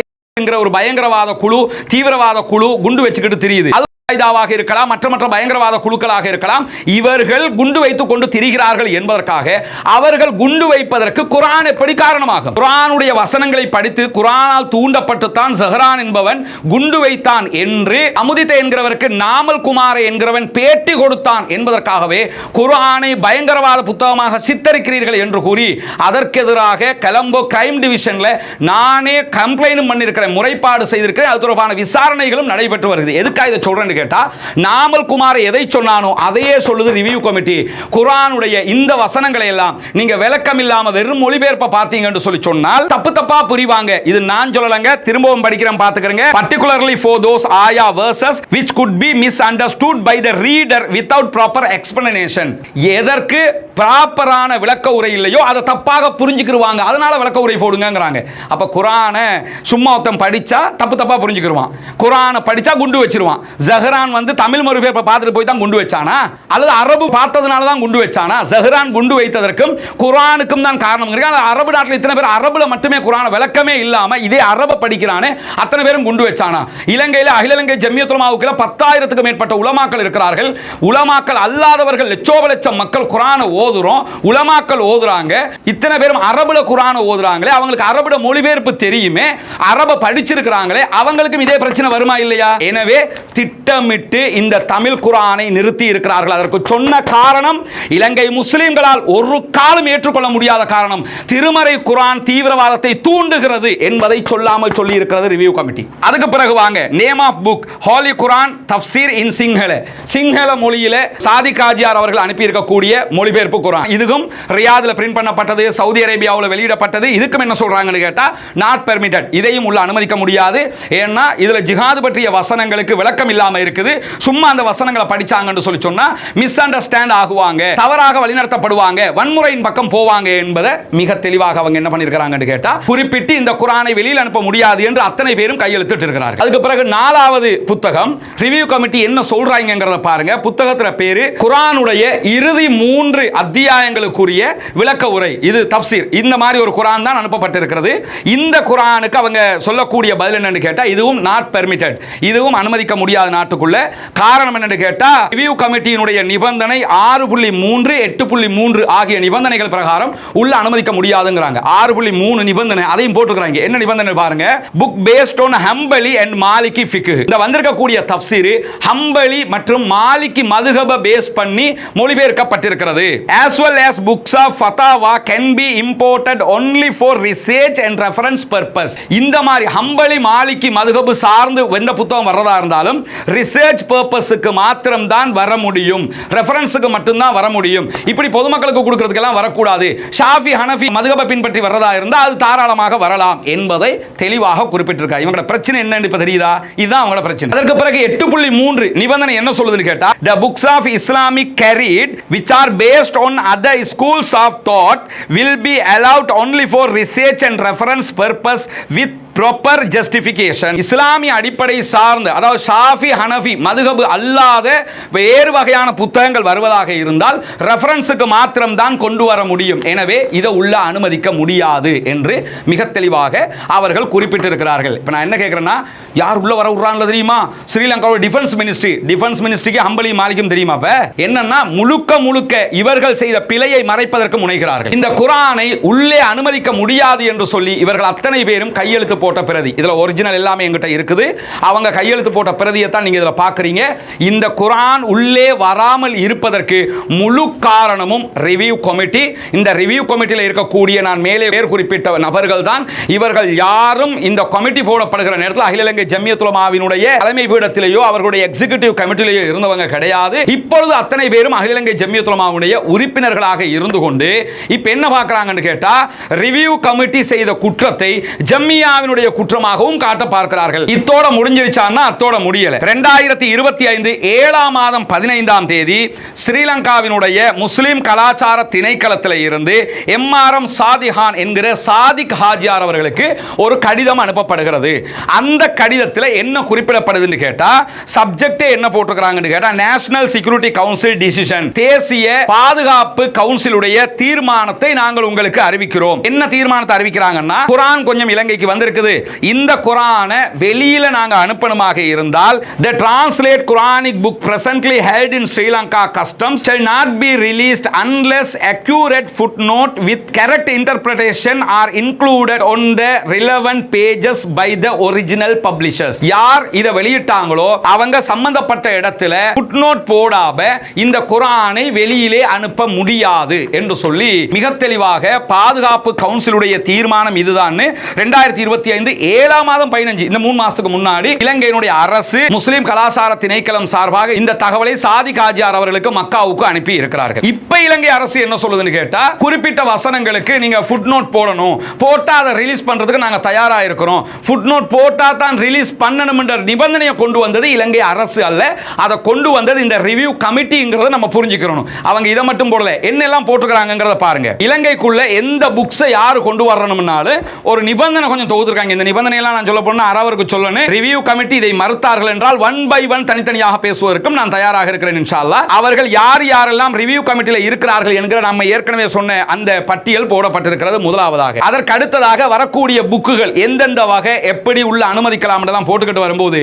S1: ஒரு பயங்கரவாத குழு, தீவிரவாத குழு குண்டு வச்சுக்கிட்டு தெரியுது. இதாவாக இருக்கலாம், மற்ற பயங்கரவாத குழுக்களாக இருக்கலாம். இவர்கள் குண்டு வைத்துக் கொண்டு திரிகிறார்கள் என்பதற்காக அவர்கள் குண்டு வைப்பதற்கு குர்ஆன் எப்படி காரணமாகும்? குர்ஆனுடைய வசனங்களை படித்து குர்ஆனால் தூண்டப்பட்டுத்தான் ஸஹ்ரான் என்பவன் குண்டு வைத்தான் என்று அமுதித என்கிறவருக்கு நாமல் குமார என்கிறவன் பேட்டி கொடுத்தான் என்பதற்காகவே குர்ஆனை பயங்கரவாத புத்தகமாக சித்தரிக்கிறீர்கள் என்று கூறி அதற்கு எதிராக கொலம்போ கிரைம் டிவிஷன்ல நானே கம்ப்ளைண்ட் பண்ணியிருக்கிறேன், முறைப்பாடு செய்திருக்கிறேன். அது தொடர்பான விசாரணைகளும் நடைபெற்று வருகிறது. எதுக்காக இதை சொல்றேன் கேட்டா, நாமல் குமார் எதை சொன்னானோ அதையே சொல்லுது ரிவ்யூ கமிட்டி. குர்ஆனுடைய இந்த வசனங்களை எல்லாம் நீங்க விளக்கம் இல்லாம வெறும் மொழிபெயர்ப்பை பார்த்தீங்கன்னு சொல்லி சொன்னால் தப்பு தப்பா புரிவாங்க. இது நான் சொல்லலங்க, திரும்பவும் படிக்கிறேன் பார்த்துக்கங்க. particularly for those ayah verses which could be misunderstood by the reader without proper explanation. எதற்கு ப்ராப்பரான விளக்க உரை இல்லையோ அதை தப்பாக புரிஞ்சுக்கிடுவாங்க, அதனால விளக்க உரை போடுங்கங்கறாங்க. அப்ப குர்ஆனை சும்மா ஒருத்தன் படிச்சா தப்பு தப்பா புரிஞ்சுக்கிடுவான், குர்ஆனை படிச்சா குண்டு வச்சிருவான். ஜஹரான் வந்து தமிழ் மொழிபெயர்ப்பை பார்த்துட்டு போய் தான் குண்டு வச்சானா, அல்லது அரபு பார்த்ததுனால தான் குண்டு வச்சானா? ஜஹரான் குண்டு வைத்ததற்கும் குர்ஆனுக்கும் தான் காரணம். அரபு நாட்டில் இத்தனை பேர் அரபுல மட்டுமே குர்ஆன் விளக்கமே இல்லாம இதே அரபை படிக்கிறானே, அத்தனை பேரும் குண்டு வச்சானா? இலங்கையில் அகில இலங்கை ஜம்மியத்துல் உலமாவுக்கு 10,000க்கும் மேற்பட்ட உலமாக்கள் இருக்கிறார்கள். உலமாக்கள் அல்லாதவர்கள் லட்சோபலட்சம் மக்கள் குர்ஆனை ஓதுறோம், உலமாக்கள் ஓதுறாங்க. இத்தனை பேரும் அரபுல குர்ஆனை ஓதுறாங்களே, அவங்களுக்கு அரபுல மொழிபெயர்ப்பு தெரியுமே, அரபை படிச்சிருக்கிறாங்களே, அவங்களுக்கும் இதே பிரச்சனை வருமா இல்லையா? எனவே திட்டமிட்டு இந்த தமிழ் குர்ஆனை நிறுத்தி இருக்கிறார்கள். அதற்கு சொன்ன காரணம் இலங்கை முஸ்லிம்களால் ஒரு காலம் ஏற்றுக்கொள்ள முடியாத காரணம், திருமறை குர்ஆன் தீவிரவாதத்தை தூண்டுகிறது என்பதை சொல்லாமல் சொல்லி இருக்கிறது ரிவ்யூ கமிட்டி. அதுக்கு பிறகு வாங்க, நேம் ஆஃப் புக் ஹோலி குர்ஆன் தஃப்சீர் இன் சிங்கள மொழியில சாதிக் ஹாஜியார் அவர்கள் அனுப்பி இருக்கக்கூடிய மொழிபெயர்ப்பு குர்ஆன். இதுவும் ரியாத்ல பிரிண்ட் பண்ணப்பட்டது, சவுதி அரேபியாவில் வெளியிடப்பட்டது. இதுக்கும் என்ன சொல்றாங்கன்னு கேட்டா நாட் பெர்மிட்டட், இதையும் உள்ள அனுமதிக்க முடியாது. ஏன்னா இதுல ஜிஹாது பற்றிய வசனங்களுக்கு விளக்கம் இல்லாம இருக்குது. சும்மா அந்த வசனங்களை படிச்சாங்கன்னு சொல்லி சொன்னா மிஸ் அண்டர்ஸ்டாண்ட் ஆகுவாங்க, தவறாக வழிநடத்தப்படுவாங்க, வன்முறையின் பக்கம் போவாங்க என்பதை மிக தெளிவாக அவங்க என்ன பண்ணிருக்காங்கன்னு கேட்டா குறிப்பிட்டு இந்த குர்ஆனை வெளியில் அனுப்ப முடியாது என்று அத்தனை பேரும் கையெழுத்திட்டு இருக்கிறார்கள். அதுக்கு பிறகு 4வது புத்தகம் ரிவ்யூ கமிட்டி என்ன சொல்றாங்கங்கறத பாருங்க. புத்தகத்துல பேரு குர்ஆனுடைய இறுதி 3 அத்தியாயங்களுக்குரிய விளக்க உரை, இது தஃப்சீர். இந்த மாதிரி ஒரு குர்ஆன் தான் அனுப்பப்பட்டிருக்கிறது. இந்த குர்ஆனுக்கு அவங்க சொல்லக்கூடிய பதில் என்னன்னு கேட்டா இதுவும் நாட் பெர்மிட்டட், இதுவும் அனுமதிக்க முடியாத நாட்டுக்குள்ள. காரணம் என்னன்னு கேட்டா ரிவ்யூ கமிட்டியினுடைய நிபந்தனை 6.3 8.3 ஆகிய நிபந்தனைகள் பிரகாரம் உள்ள அனுமதிக்க முடியாதுங்கறாங்க. 6.3 நிபந்தனை அதையும் போட்டுக்கறாங்க. என்ன நிபந்தனை பாருங்க, புக் பேஸ்ட் ஆன் ஹம்பலி அண்ட் மாலிகி ஃபிக்ஹ். இந்த வந்திருக்கக்கூடிய தஃப்சீர் ஹம்பலி மற்றும் மாலிகி மதுஹப பேஸ் பண்ணி மொழிபெயர்க்கப்பட்டிருக்கிறது. as well as books of fatawa can be imported only for research and reference purpose. இந்த மாதிரி ஹம்பலி மாலிகி மதுஹப் சார்ந்து எந்த புத்தகம் வரதா இருந்தாலும் ரிசர்ச் பர்பஸ்க்கு மாத்திரம் தான் வர முடியும், ரெஃபரன்ஸ்க்கு மட்டும் தான் வர முடியும். இப்படி பொதுமக்களுக்கு கொடுக்கிறதுக்கு எல்லாம் வரக்கூடாது. ஷாஃபி ஹனஃபி மதுஹபை பின்பற்றி வரதா இருந்தா அது தாராளமாக வரலாம் என்பதை தெளிவாக குறிப்பிட்டிருக்காங்க. இவங்களோட பிரச்சனை என்னன்னு இப்ப தெரியுதா? இதுதான் அவங்களோட பிரச்சனை. அதற்கு பிறகு 8.3 நிபந்தனை என்ன சொல்லுதுன்னு கேட்டா the books of Islamic creed which are based on other schools of thought will be allowed only for research and reference purpose with proper justification. இஸ்லாமிய அடிப்படை சார்ந்து, அதாவது ஷாஃபி ஹனஃபி மதுஹப் அல்லாத வேறு வகையான புத்தகங்கள் வருவதாக இருந்தால் ரெஃபரன்ஸுக்கு மாத்திரம் தான் கொண்டு வர முடியும். எனவே இதை உள்ள அனுமதிக்க முடியாது என்று மிக தெளிவாக அவர்கள் குறிப்பிட்டிருக்கிறார்கள். இப்போ நான் என்ன கேட்கிறேன்னா, யார் உள்ள வர விடுறாங்க தெரியுமா? ஸ்ரீலங்காவோட டிஃபென்ஸ் மினிஸ்ட்ரிக்கு ஹம்பலி மாலிக்கும் தெரியுமா? இப்ப என்னன்னா முழுக்க இவர்கள் செய்த பிழையை மறைப்பதற்கு முனைகிறார்கள். இந்த குர்ஆனை உள்ளே அனுமதிக்க முடியாது என்று சொல்லி இவர்கள் அத்தனை பேரும் கையெழுத்து போட்ட பிரதி, இதுல ஒரிஜினல் எல்லாமே என்கிட்ட இருக்குது, அவங்க கையெழுத்து போட்ட பிரதியை தான் நீங்க இதுல பாக்குறீங்க. இந்த குர்ஆன் உள்ளே வராமல் இருப்பதற்கு முழு காரணமும் ரிவ்யூ கமிட்டி. இந்த ரிவ்யூ கமிட்டியில் இருக்கக்கூடிய நான் மேலே பேர் குறிப்பிட்ட நபர்கள் தான். இவர்கள் யாரும் இந்த கமிட்டி போடப்படுகிற நேரத்தில் அகில இலங்கை ஜம்மியத்துல் உலமாவினுடைய தலைமை பீடத்திலேயோ அவர்களுடைய எக்ஸிகியூட்டிவ் கமிட்டிலேயோ இருந்தவங்க கிடையாது. இப்பொழுது அத்தனை பேரும் அகில இலங்கை ஜம்மியத்துல் உலமாவுடைய உறுப்பினர்களாக இருந்து கொண்டு இப்ப என்ன பார்க்கறாங்கன்னு கேட்டா ரிவ்யூ கமிட்டி செய்த குற்றத்தை ஜம்மியாவினுடைய குற்றமாகவும் காட்ட பார்க்கிறார்கள். இத்தோட முடிஞ்சிருச்சான்னா அத்தோட முடியல. 2025 7ஆம் மாதம் 15ஆம் தேதி ஸ்ரீலங்காவினுடைய முஸ்லிம் கலாச்சார திணைக்களத்தில் இருந்து எம்ஆர்எம் சாதிகான் என்கிற சாதிக் ஹாஜியார் அவர்களுக்கு ஒரு கடிதம் அனுப்பப்படுகிறது. அந்த கடிதத்தில் என்ன குறிப்பிடப்படுதுன்னு கேட்டா சப்ஜெக்ட் என்ன போட்டுக்கிறாங்கன்னு கேட்டா நேஷனல் செக்யூரிட்டி கவுன்சில் டிசிஷன், தேசிய பாதுகாப்பு கவுன்சிலுடைய தீர்மானத்தை நாங்கள் உங்களுக்கு அறிவிக்கிறோம். என்ன தீர்மானத்தை அறிவிக்கிறாங்கன்னா, குர்ஆன் கொஞ்சம் இலங்கைக்கு வந்திருக்குது, இந்த குர்ஆனை வெளியில நாங்க அனுப்பணுமாக இருந்தால் the translate Quranic book presently held in Sri Lanka customs shall not be released unless accurate footnote with correct interpretation are included on the relevant pages by the original publishers. யார் இத வெளியிட்டாங்களோ அவங்க சம்பந்தப்பட்ட இடத்துல footnote போடாம இந்த குர்ஆனை வெளியிலே அனுப்ப முடியாது என்று சொல்லி மிக தெளிவாக பாதுகாப்பு கவுன்சிலுடைய தீர்மானம் இதுதான். 2025 7ஆம் மாதம் 15 இந்த 3 மாசத்துக்கு முன்னாடி இலங்கையினுடைய அரசு முஸ்லிம் கலாச்சார திணைக்களம் சார்பாக இந்த தகவலை சாதிக் ஹாஜியார் அவர்களுக்கு மக்காவுக்கு அனுப்பி இருக்கிறார்கள். இப்ப இலங்கை அரசு என்ன சொல்லுதுன்னு கேட்டா குறிப்பிட்ட வசனங்களுக்கு நீங்க ஃபுட்நோட் போடணும், போட்டா அதை ரிலீஸ் பண்றதுக்கு நாங்க தயாரா இருக்கிறோம், ஃபுட்நோட் போட்டா தான் ரிலீஸ் பண்ணணும் என்ற நிபந்தனையை கொண்டு வந்தது இலங்கை அரசு அல்ல, அதை கொண்டு வந்தது இந்த ரிவ்யூ கமிட்டிங்கிறத நம்ம புரிஞ்சுக்கணும். அவங்க இதை மட்டும் போடல, என்னெல்லாம் போட்டுக்கிறாங்கங்கிறத பாருங்க. இலங்கைக்குள்ள எந்த புக்ஸை யாரு கொண்டு வரணும்னாலும் ஒரு நிபந்தனை கொஞ்சம் தொகுத்துருக்காங்க. விதிக்கிறாங்க. இந்த நிபந்தனையெல்லாம் நான் சொல்ல போனா அரவருக்கு சொல்லணும். ரிவ்யூ கமிட்டி இதை மறுத்தார்கள் என்றால் 1 by 1 தனித்தனியாக பேசுவதற்கும் நான் தயாராக இருக்கிறேன் இன்ஷா அல்லாஹ். அவர்கள் யாரெல்லாம் ரிவ்யூ கமிட்டியில் இருக்கிறார்கள் என்கிற நம்ம ஏற்கனவே சொன்ன அந்த பட்டியல் போடப்பட்டிருக்கிறது முதலாவதாக. அதற்கு அடுத்ததாக வரக்கூடிய புக்குகள் எந்தெந்த வகை எப்படி உள்ள அனுமதிக்கலாம் என்றெல்லாம் போட்டுக்கிட்டு வரும்போது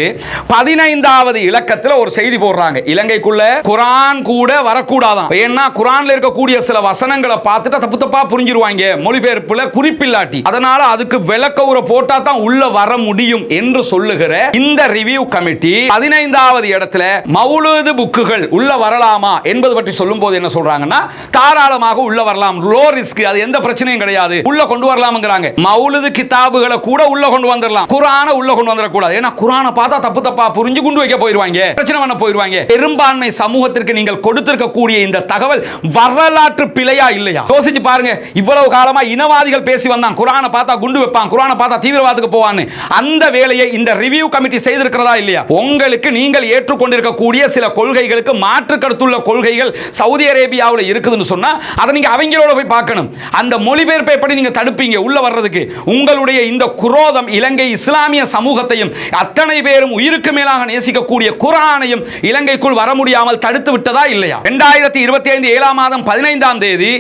S1: 15வது இலக்கத்தில் ஒரு செய்தி போடுறாங்க. இலங்கைக்குள்ள குர்ஆன் கூட வரக்கூடாதான். ஏன்னா குர்ஆன்ல இருக்கக்கூடிய சில வசனங்களை பார்த்துட்டு தப்பு தப்பா புரிஞ்சிருவாங்க மொழிபெயர்ப்புல குறிப்பில்லாட்டி. அதனால அதுக்கு விளக்க உரை போட்டா தான் உள்ள வர முடியும் என்று சொல்லுகிற இந்த ரிவ்யூ கமிட்டி 15வது இடத்துல மௌலூது புக்குகள் உள்ள வரலாமா என்பது பற்றி சொல்லும்போது என்ன சொல்றாங்கன்னா தாராளமாக உள்ள வரலாம், லோ ரிஸ்க், அது எந்த பிரச்சனையும் கிடையாது, உள்ள கொண்டு வரலாம்ங்கறாங்க. மௌலூது கிதாபுகளை கூட உள்ள கொண்டு வந்துடலாம், குர்ஆனை உள்ள கொண்டு வந்துட கூடாது. ஏன்னா குர்ஆனை பார்த்தா தப்பு தப்பா புரிஞ்சு குண்டு வைக்க போயிடுவாங்க, பிரச்சனை பண்ண போயிடுவாங்க. பெரும்பான்மை சமூகத்திற்கு நீங்கள் கொடுத்திருக்கக்கூடிய இந்த தகவல் வரலாற்று பிழையா இல்லையா யோசிச்சு பாருங்க. இவ்வளவு காலமா இனவாதிகள் பேசி வந்தான், குர்ஆனை பார்த்தா குண்டு வைப்பான், குர்ஆனை பார்த்தா தீவிரவாதத்துக்கு போவான்னு. அந்த வேலையை இந்த ரிவ்யூ கமிட்டி செய்திருக்கிறதா இல்லையா? உங்களுக்கு நீங்கள் ஏற்றுக்கொண்டிருக்கக்கூடிய சில கொள்கைகளுக்கு மாற்று கருத்துள்ள கொள்கைகள் சவுதி அரேபியாவில் இருக்குதுன்னு சொன்னா அதை நீங்க அவங்களோட போய் பார்க்கணும். அந்த மொழிபெயர்ப்பை எப்படி நீங்க தடுப்பீங்க உள்ள வர்றதுக்கு? உங்களுடைய இந்த குரோதம் இலங்கை இஸ்லாமிய சமூகத்தையும் அத்தனை பேரும் உயிருக்கு மேலாக நேசிக்கக்கூடிய குர்ஆனையும் இலங்கைக்குள் வர முடியாமல் தடுத்து விட்டதா இல்லையா? 2025 7ஆம் மாதம் 15ஆம் தேதி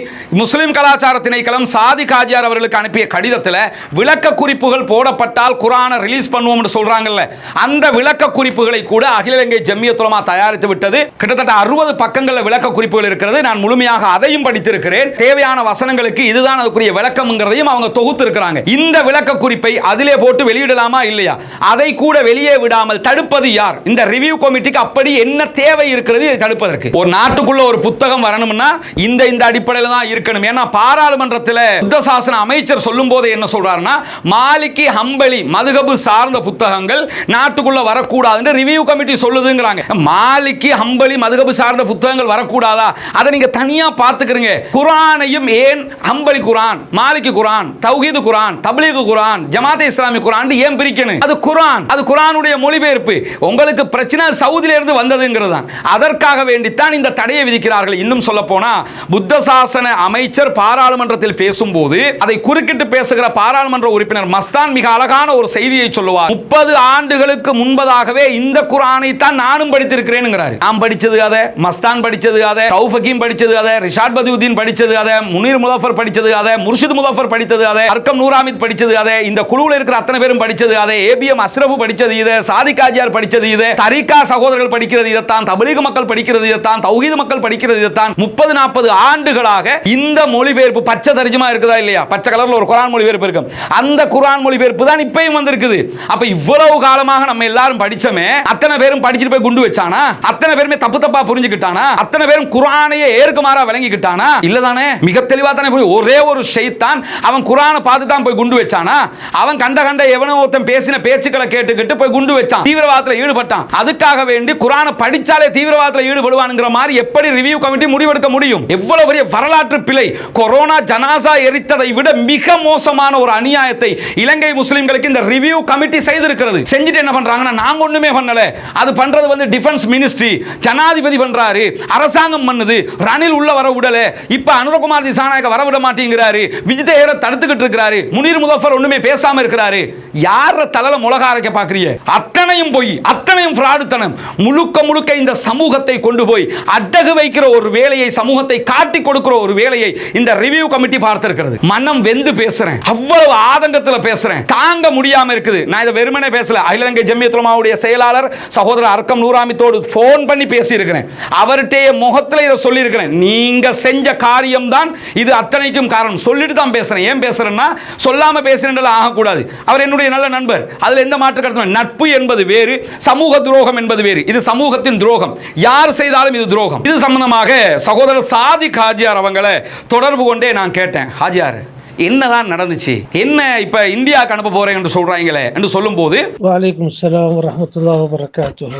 S1: முஸ்லிம் கலாச்சார திணைக்களம் சாதி காஜியார் அவர்களுக்கு அனுப்பிய கடிதத்தில் விளக்க குறிப்புகள் போடப்பட்டால் குர்ஆனை ரிலீஸ் பண்ணுவோம் என்று சொல்றாங்கல்ல, அந்த விளக்க குறிப்புகளை கூட அகில இலங்கை ஜம்மியத்துல் உலமா தயாரித்து விட்டது. கிட்டத்தட்ட 60 பக்கங்களில் விளக்க குறிப்புகள் இருக்கிறது. நான் முழுமையாக அதையும் படித்திருக்கிறேன். தேவையான வசனங்களுக்கு இதுதான் அதுக்குரிய விளக்கம்ங்கிறதையும் அவங்க தொகுத்து இருக்கிறாங்க. இந்த விளக்க குறிப்பை அதிலே போட்டு வெளியிடலாமா இல்லையா? அதை கூட வெளியே விடாமல் தடுப்பது யார்? இந்த ரிவ்யூ கமிட்டிக்கு அப்படி என்ன தேவை இருக்கிறது இதை தடுப்பதற்கு? ஒரு நாட்டுக்குள்ள ஒரு புத்தகம் வரணும்னா இந்த அடிப்படையில் தான் இருக்கணும். ஏன்னா பாராளுமன்றத்தில் புத்த சாசன அமைச்சர் சொல்லும் போது என்ன சொல்றாருன்னா மாலிகி ஹம்பலி மதுஹபு சார்ந்த புத்தகங்கள் நாட்டுக்குள்ள வரக்கூடாதுன்னு ரிவ்யூ கமிட்டி சொல்லுதுங்கறாங்க. மாலிகி ஹம்பலி மதுஹபு சார்ந்த புத்தகங்கள் வரக்கூடாதா? அதை நீங்க தனியா பார்த்துக்கிறீங்க. குர்ஆனையும் ஏன் ஹம்பலி குர்ஆன், மாலிகி குர்ஆன், தௌஹீது குர்ஆன், தப்லீக் குர்ஆன், ஜமாத் இஸ்லாமி குர்ஆன் ஏன் பிரிக்கணும்? அது குர்ஆன், அது குர்ஆனுடைய மொழிபெயர்ப்பு. உங்களுக்கு பிரச்சனை சவுதியில இருந்து வந்ததுங்கிறது தான். அதற்காக வேண்டித்தான் இந்த தடையை விதிக்கிறார்கள். இன்னும் சொல்ல போனா புத்த சாசன அமைச்சர் பாராளுமன்றத்தில் பேசும்போது அதை குறுக்கிட்டு பேசுகிற பாராளுமன்ற உறுப்பினர் மஸ்தான் மிக அழகான ஒரு செய்தியை சொல்லுவார். 30 ஆண்டுகளுக்கு முன்பதாகவே இந்த குர்ஆனை தான் நானும் படித்திருக்கிறேன்ங்கிறார். நாம் படிச்சது அதை, மஸ்தான் படிச்சது அதை, தௌஃபகீம் படிச்சது அதை, ரிஷாட் பதியுதீன் படிச்சது அதை, முனீர் முலஃபர் படிச்சது அதை, முர்ஷித் முலஃபர் படிச்சது அதை, அர்க்கம் நூராமித் படிச்சது அதை, இந்த குழுவில் இருக்கிற அத்தனை பேரும் படிச்சது அதை, ஏபிஎம் அஸ்ரஃப் படிச்சது இதை, சாதிக் காஜியார் படிச்சது இதை, தரிகா சகோதரர்கள் படிக்கிறது இதைத்தான், தப்லீக் மக்கள் படிக்கிறது இதைத்தான், தௌஹீத் மக்கள் படிக்கிறது இதைத்தான். 30-40 ஆண்டுகளாக இந்த மொழிபெயர்ப்பு பச்சை தர்ஜுமா இருக்குதா இல்லையா? பச்சை கலர்ல ஒரு குர்ஆன் மொழிபெயர்ப்பு இருக்கு. அந்த குர்ஆன் மொழிபெயர்ப்பு தான் இப்பயும் வந்திருக்குது. அப்ப இவ்வளவு காலமாக நம்ம எல்லாரும் படிச்சோமே, அத்தனை பேரும் படிச்சிட்டு போய் குண்டு வச்சானா? அத்தனை பேருமே தப்பு தப்பா புரிஞ்சுக்கிட்டானா? அத்தனை பேரும் குர்ஆனையே ஏற்குமாறா விளங்கிக்கிட்டானா? இல்லதானே? மிக தெளிவா தானே போய் ஒரே ஒரு ஷைத்தான் அவன் குர்ஆனை பார்த்து தான் போய் குண்டு வச்சானா? அவன் கண்ட எவனோ ஒருத்தன் பேசின பேச்சுக்களை கேட்டுக்கிட்டு போய் குண்டு வச்சான், தீவிரவாதத்தில் ஈடுபட்டான். அதுக்காக வேண்டி குர்ஆனை படிச்சாலே தீவிரவாதத்தில் ஈடுபடுவானுங்கிற மாதிரி எப்படி ரிவ்யூ கமிட்டி முடிவெடுக்க முடியும்? எவ்வளவு பெரிய வரலாற்று பிழை! கொரோனா ஜனாசா எரித்ததை விட மிக மோசமான ஒரு அநியாயத்தை இலங்கை முஸ்லிம்களுக்கு இந்த ரிவ்யூ கமிட்டி செய்திருக்கிறது. செஞ்சுட்டு என்ன பண்றாங்கன்னா நாங்க ஒண்ணுமே பண்ணல, அது பண்றது வந்து டிஃபென்ஸ் மினிஸ்ட்ரி, ஜனாதிபதி பண்றாரு, அரசாங்கம் பண்ணுது, ரணில் உள்ள வர விடல, இப்ப அனுரகுமார் திசாநாயக்க வர விட மாட்டேங்கிறாரு, விஜிதேயரை தடுத்துக்கிட்டு இருக்கிறாரு, முனீர் முலஃபர் ஒண்ணுமே பேசாம இருக்கிறாரு. யார தலையில முளக அரைக்க பாக்குறீங்க? அத்தனையும் போய் அத்தனையும் ஃப்ராடுத்தனம். முழுக்க இந்த சமூகத்தை கொண்டு போய் அடகு வைக்கிற ஒரு வேலையை, சமூகத்தை காட்டி கொடுக்கிற ஒரு வேலையை இந்த ரிவ்யூ கமிட்டி பார்த்திருக்கிறது. மனம் வெந்து பேசுறேன், அவ்வளவு ஆதங்கத்துல பேசுறேன், தாங்க முடியாம இருக்குது. நான் இதை வெறுமனே பேசல, அகில இலங்கை ஜம்மியத்துல் உலமாவுடைய செயலாளர் சகோதரர் அர்க்கம் நூராமித்தோடு போன் பண்ணி பேசி இருக்கிறேன். அவர்கிட்ட முகத்துல இதை சொல்லி இருக்கிறேன். நீங்க செஞ்ச காரியம் தான் இது அத்தனைக்கும் காரணம் சொல்லிட்டு தான் பேசுறேன். ஏன் பேசுறேன்னா சொல்லாம பேசுறேன் ஆகக்கூடாது. அவர் என்னுடைய நல்ல நண்பர், அதுல எந்த மாற்று கருத்து. நட்பு என்பது வேறு, சமூக துரோகம் என்பது வேறு. இது சமூகத்தின் துரோகம், யார் செய்தாலும் இது துரோகம். இது சம்பந்தமாக சகோதரர் சாதிக் ஹாஜியார் அவங்களை தொடர்பு கொண்டே நான் கேட்டேன், ஹாஜியார் என்னதான் நடந்துச்சு, என்ன இப்ப இந்தியாவுக்கு அனுப்ப போறேன் என்று சொல்றாங்களே என்று சொல்லும் போது
S2: வலைக்கும் ஸலாம் வரஹ்மத்துல்லாஹி வபரகாத்துஹு.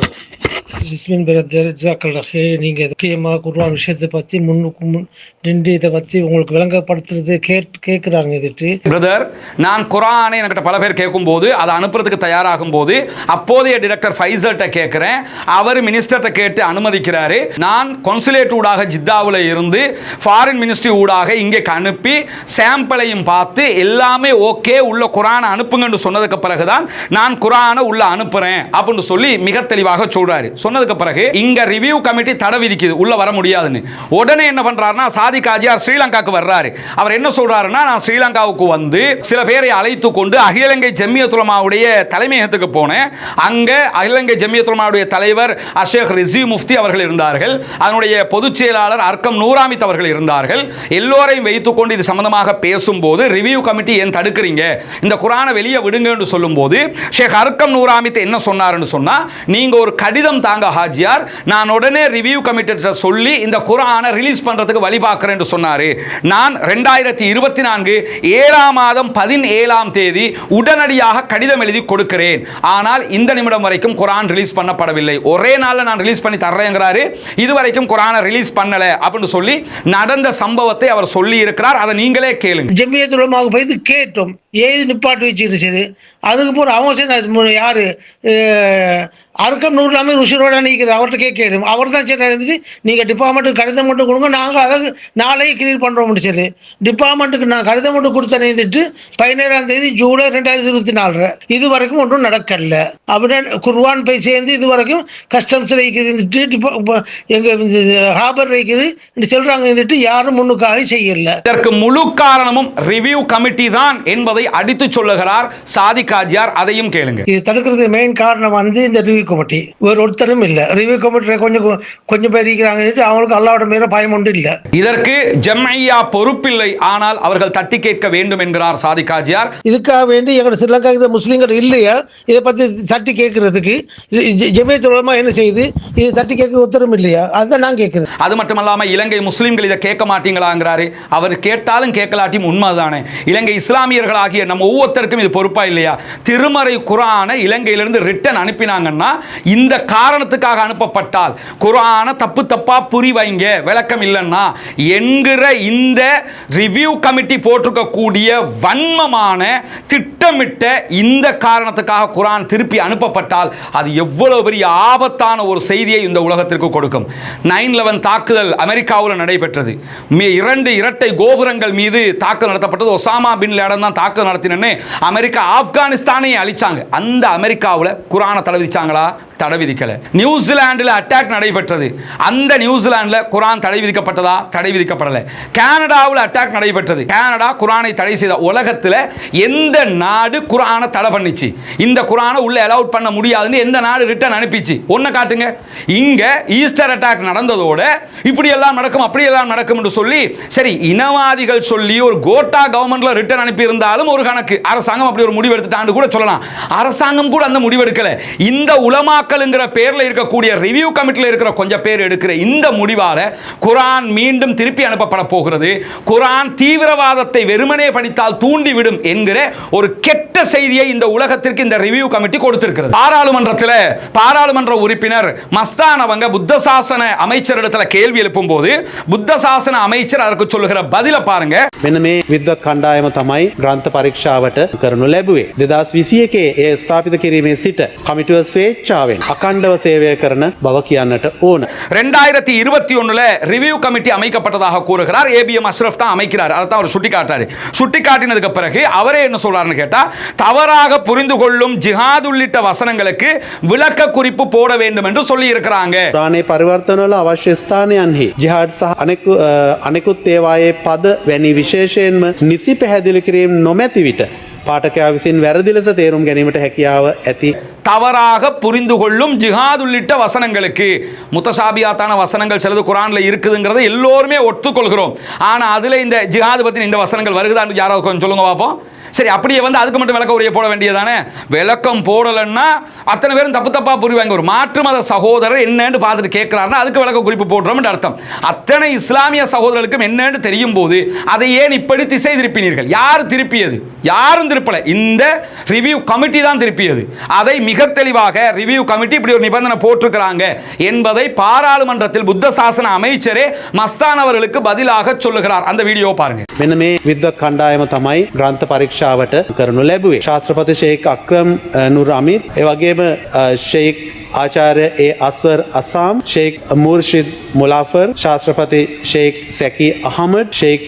S2: ஜிஸ்மின் பிரதர் ஜாக்கல்ரஹே, நீங்கள் முக்கியமாக குர்ஆன் விஷயத்தை பற்றி முன்னுக்கு முன் நின்று இதை பற்றி உங்களுக்கு விளங்கப்படுத்துறது கேட்குறாங்க. இதுட்டு
S1: பிரதர், நான் குர்ஆனை என்கிட்ட பல பேர் கேட்கும்போது அதை அனுப்புறதுக்கு தயாராகும் போது அப்போதைய டைரக்டர் ஃபைசல்கிட்ட கேட்குறேன். அவர் மினிஸ்டர்கிட்ட கேட்டு அனுமதிக்கிறாரு. நான் கான்சுலேட் ஊடாக ஜித்தாவில் இருந்து ஃபாரின் மினிஸ்ட்ரி ஊடாக இங்கே அனுப்பி சாம்பிளையும் பார்த்து எல்லாமே ஓகே உள்ள குர்ஆனை அனுப்புங்கன்னு சொன்னதுக்கு பிறகுதான் நான் குர்ஆனை உள்ள அனுப்புறேன் அப்படின்னு சொல்லி மிக தெளிவாக சொல்றாரு. சொன்னதுக்கு பிறகு இங்க ரிவ்யூ கமிட்டி தடை விதிக்குது, உள்ள வர முடியாதுன்னு. உடனே என்ன பண்றாருன்னா, சாதிக் ஹாஜியார் ஸ்ரீலங்காவுக்கு வர்றாரு. அவர் என்ன சொல்றாருன்னா, நான் ஸ்ரீலங்காவுக்கு வந்து சில பேரை அழைத்து கொண்டு அகில இலங்கை ஜமியத் உலமாவுடைய தலைமையகத்துக்கு போனேன். அங்க அகில இலங்கை ஜமியத் உலமாவுடைய தலைவர் அஷேக் ரிஸ்வி முஃப்தி அவர்கள் இருந்தார்கள். அதனுடைய பொதுச் செயலாளர் அர்க்கம் நூராமித் அவர்கள் இருந்தார்கள். எல்லோரையும் வைத்துக் கொண்டு இது சம்பந்தமாக பேசும்போது ரிவ்யூ கமிட்டி ஏன் தடுக்கிறீங்க, இந்த குர்ஆனை வெளியே விடுங்க என்று சொல்லும்போது ஷேக் அர்க்கம் நூராமித் என்ன சொன்னார்னு சொன்னா, நீங்க ஒரு கடிதம் தாங்க ஹாஜியார், நான் உடனே ரிவ்யூ கமிட்டி சொல்லி இந்த குர்ஆனை ரிலீஸ் பண்றதுக்கு வழி பார்க்கிறேன் என்று சொன்னாரு. நான் 2024 7ஆம் மாதம் 17ஆம் தேதி உடனடியாக கடிதம் எழுதி கொடுக்கிறேன். ஆனால் இந்த நிமிடம் வரைக்கும் குர்ஆன் ரிலீஸ் பண்ணப்படவில்லை. ஒரே நாள்ல நான் ரிலீஸ் பண்ணி தர்றேங்கிறாரு. இதுவரைக்கும் குர்ஆனை ரிலீஸ் பண்ணல அப்படின்னு சொல்லி நடந்த சம்பவத்தை அவர் சொல்லி இருக்கிறார். அதை நீங்களே கேளுங்க.
S2: ஜமியத் உலமாவுக்கு போய் கேட்டோம், ஏது நிப்பாட்டு வச்சுருச்சு. அதுக்கு போகிற அவசியம் யாரு அர்க்கம் நூறுலாமே ருஷிரோட நிற்கிறது, அவர்கிட்ட கேட்கணும். அவர் தான் சரி இருந்துச்சு, நீங்கள் டிபார்ட்மெண்ட்டுக்கு கடிதம் மட்டும் கொடுங்க, நாங்கள் அதை நாளைக்கு கிளியர் பண்ணுறோம் முடிச்சது. டிபார்ட்மெண்ட்டுக்கு நான் கடிதம் மட்டும் கொடுத்து நினைந்துட்டு 17ஆம் தேதி ஜூலை 2024 இது வரைக்கும் ஒன்றும் நடக்கல. அப்படின்னா குர்ஆன் போய் சேர்ந்து இது வரைக்கும் கஸ்டம்ஸில் இருந்துட்டு எங்கள் ஹாபர் வைக்குது சொல்கிறாங்க. இருந்துட்டு யாரும் முன்னுக்காக செய்யல.
S1: இதற்கு முழு காரணமும் ரிவ்யூ கமிட்டி தான் என்பதை அடித்து சொல்லுகிறார் சாதிக் ஹாஜியார். அதையும் கேளுங்க.
S2: இது தடுக்கிறதுக்கு மெயின் காரணம் இந்த ரிவ்யூ கமிட்டி, வேறு ஒருத்தரும் இல்லை. ரிவ்யூ கமிட்டி கொஞ்சம் பேர் இருக்கிறாங்க, அவங்களுக்கு அல்லாவோட மேல பயம் ஒன்று இல்லை.
S1: இதற்கு ஜம்ஐயா பொறுப்பில்லை, ஆனால் அவர்கள் தட்டி கேட்க வேண்டும் என்கிறார் சாதிக் ஹாஜியார்.
S2: இதுக்காக வேண்டி எங்களோட ஸ்ரீலங்கா முஸ்லீம்கள் இல்லையா இதை பற்றி தட்டி கேட்கறதுக்கு ஜமியத் உலமா என்ன செய்யுது, இது தட்டி கேட்க உத்தரவும் இல்லையா? அதுதான் நான் கேட்கிறேன்.
S1: அது மட்டுமல்லாம இலங்கை முஸ்லீம்கள் இதை கேட்க மாட்டீங்களாங்கிறாரு. அவர் கேட்டாலும் கேட்கலாட்டியும் உண்மைதானே. இலங்கை இஸ்லாமியர்கள் ஆகிய நம்ம ஒவ்வொருத்தருக்கும் இது பொறுப்பா இல்லையா? திருமறை குர்ஆனை இலங்கையிலிருந்து ரிட்டன் அனுப்பினாங்கன்னா இந்த காரணத்துக்காக அனுப்பப்பட்டால் குர்ஆனை தப்பா புரிவைங்க, விளக்கம் இல்லைன்னா என்கிற இந்த ரிவ்யூ கமிட்டி போட்டிருக்கக்கூடிய வன்மமான திட்டமிட்ட இந்த காரணத்துக்காக குர்ஆன் திருப்பி அனுப்பப்பட்டால் அது எவ்வளவு பெரிய ஆபத்தான ஒரு செய்தியை இந்த உலகத்திற்கு கொடுக்கும். 9/11 தாக்குதல் அமெரிக்காவில் நடைபெற்றது. 2 இரட்டை கோபுரங்கள் மீது தாக்குதல் நடத்தப்பட்டது. ஒசாமா பின் லேடன் தான் தாக்குதல் நடத்தினே அமெரிக்கா ஆப்கானிஸ்தானை அழிச்சாங்க. அந்த அமெரிக்காவில் குர்ஆனை தடை விதிச்சாங்களா? தடை விதிக்கல. நியூசிலாந்தில் அட்டாக் நடைபெற்றது. அந்த நியூசிலாந்தில் குர்ஆன் தடை விதிக்கப்பட்டதா? தடை விதிக்கப்படல. கனடாவில் அட்டாக் நடைபெற்றது. கனடா குர்ஆனை தடை செய்த. உலகத்தில் எந்த நாடு குர்ஆனை தடை பண்ணிச்சு? இந்த குர்ஆனை உள்ள அலௌட் பண்ண முடியாதுன்னு எந்த நாடு ரிட்டர்ன் அனுப்பிச்சு? ஒன்ன காட்டுங்க. இங்க ஈஸ்டர் அட்டாக் நடந்ததோட இப்படி எல்லாம் நடக்கும் அப்படி எல்லாம் நடக்கும் என்று சொல்லி சரி இனவாதிகள் சொல்லி ஒரு கோட்டா கவர்மெண்ட்ல ரிட்டர்ன் அனுப்பி இருந்தாலும் ஒரு கணக்கு. அரசாங்கம் அப்படி ஒரு முடிவு எடுத்துட்டான்னு கூட சொல்லலாம். அரசாங்கம் கூட அந்த முடிவு எடுக்கல. இந்த உலமாக்கள்ங்கிற பேர்ல இருக்கக்கூடிய ரிவ்யூ கமிட்டியில் இருக்கிற கொஞ்சம் பேர் எடுக்கிற இந்த முடிவால குர்ஆன் மீண்டும் திருப்பி அனுப்பப்பட போகிறது. குர்ஆன் தீவிரவாதத்தை வெறுமனே படித்தால் தூண்டிவிடும் என்கிற ஒரு கெட்ட செய்தியை இந்த உலகத்திற்கு இந்த ரிவ்யூ கமிட்டி கொடுத்திருக்கிறது. பாராளுமன்றத்தில் பாராளுமன்ற உறுப்பினர் மஸ்தான் அவங்க புத்த சாசன அமைச்சரிடத்துல கேள்வி எழுப்பும் போது புத்த சாசன அமைச்சர் அதற்கு சொல்லுகிற பதில பாருங்க.
S3: මෙන්න මේ විද්වත් කණ්ඩායම තමයි ග්‍රන්ථ පරීක්ෂාවට කරනු ලැබුවේ. 2021 ඒ ස්ථාපිත කිරීමේ සිට කමිටුව ස්වේච්ඡාවෙන් අඛණ්ඩව සේවය කරන බව කියන්නට ඕන.
S1: 2021 ரிவ்யூ கமிட்டி அமைக்கப்பட்டதாக கூறுகிறார். ஏபிஎம் அஷ்ரஃப் தான் அமைக்கிறார். அதை தான் அவர் சுட்டிக்காட்டாரு. சுட்டிக்காட்டினதுக்கு பிறகு அவரே என்ன சொல்றாருன்னு கேட்டா, தவறாக புரிந்து கொள்ளும் ஜிஹாத் உள்ளிட்ட வசனங்களுக்கு விளக்க குறிப்பு போட வேண்டும் என்று சொல்லி இருக்கிறாங்க.
S3: පුරාණයේ පරිවර්තනවල අවශ්‍ය ස්ථානයන්හි ජිහාඩ් සහ අනෙකුත් ඒවායේ පද වැනි විශේෂයෙන්ම නිසි පැහැදිලි කිරීම නොමැති විට පාඨකයා විසින් වැරදි ලෙස තේරුම් ගැනීමට හැකියාව ඇති.
S1: தவறாக புரிந்து கொள்ளும் ஜிஹாத் உள்ளிட்ட வசனங்களுக்கு முத்தசாபியாத்தான வசனங்கள் சிலது குர்ஆன்ல இருக்குதுங்கிறத எல்லோருமே ஒத்துக்கொள்கிறோம். ஆனா அதுல இந்த ஜிஹாத் பத்தி இந்த வசனங்கள் வருகுதான்னு யாராவது கொஞ்சம் சொல்லுங்க பாப்போம். சரி, அப்படியே வந்து அதுக்கு மட்டும் விளக்க உரையை போட வேண்டியதானே? விளக்கம் போடலைன்னா அத்தனை பேரும் தப்பு தப்பா புரிவாங்க. ஒரு மாற்று மத சகோதரர் என்னன்னு பார்த்துட்டு கேட்கிறாருன்னா அதுக்கு விளக்க குறிப்பு போடுறோம் அர்த்தம். அத்தனை இஸ்லாமிய சகோதரர்களுக்கும் என்னன்னு தெரியும் போது அதை ஏன் இப்படி திசை திருப்பினீர்கள்? யார் திருப்பியது? யாரும் திருப்பல. இந்த ரிவ்யூ கமிட்டி தான் திருப்பியது. அதை மிக தெளிவாக ரிவ்யூ கமிட்டி இப்படி ஒரு நிபந்தனை போட்டிருக்கிறாங்க என்பதை பாராளுமன்றத்தில் புத்த சாசன அமைச்சரே மஸ்தான் அவர்களுக்கு பதிலாக சொல்லுகிறார். அந்த வீடியோ பாருங்க.
S3: මෙන්න මේ විද්වත් කණ්ඩායම තමයි ග්‍රන්ථ පරීක්ෂාවට කරනු ලැබුවේ. ශාස්ත්‍රපති ෂේක් අක්‍රම් නුර් අමීර්, ඒ වගේම ෂේක් ආචාර්ය ඒ අස්වර් අසාම්, ෂේක් මුර්ෂිද් මුලාෆර්, ශාස්ත්‍රපති ෂේක් සැකි අහමඩ්, ෂේක්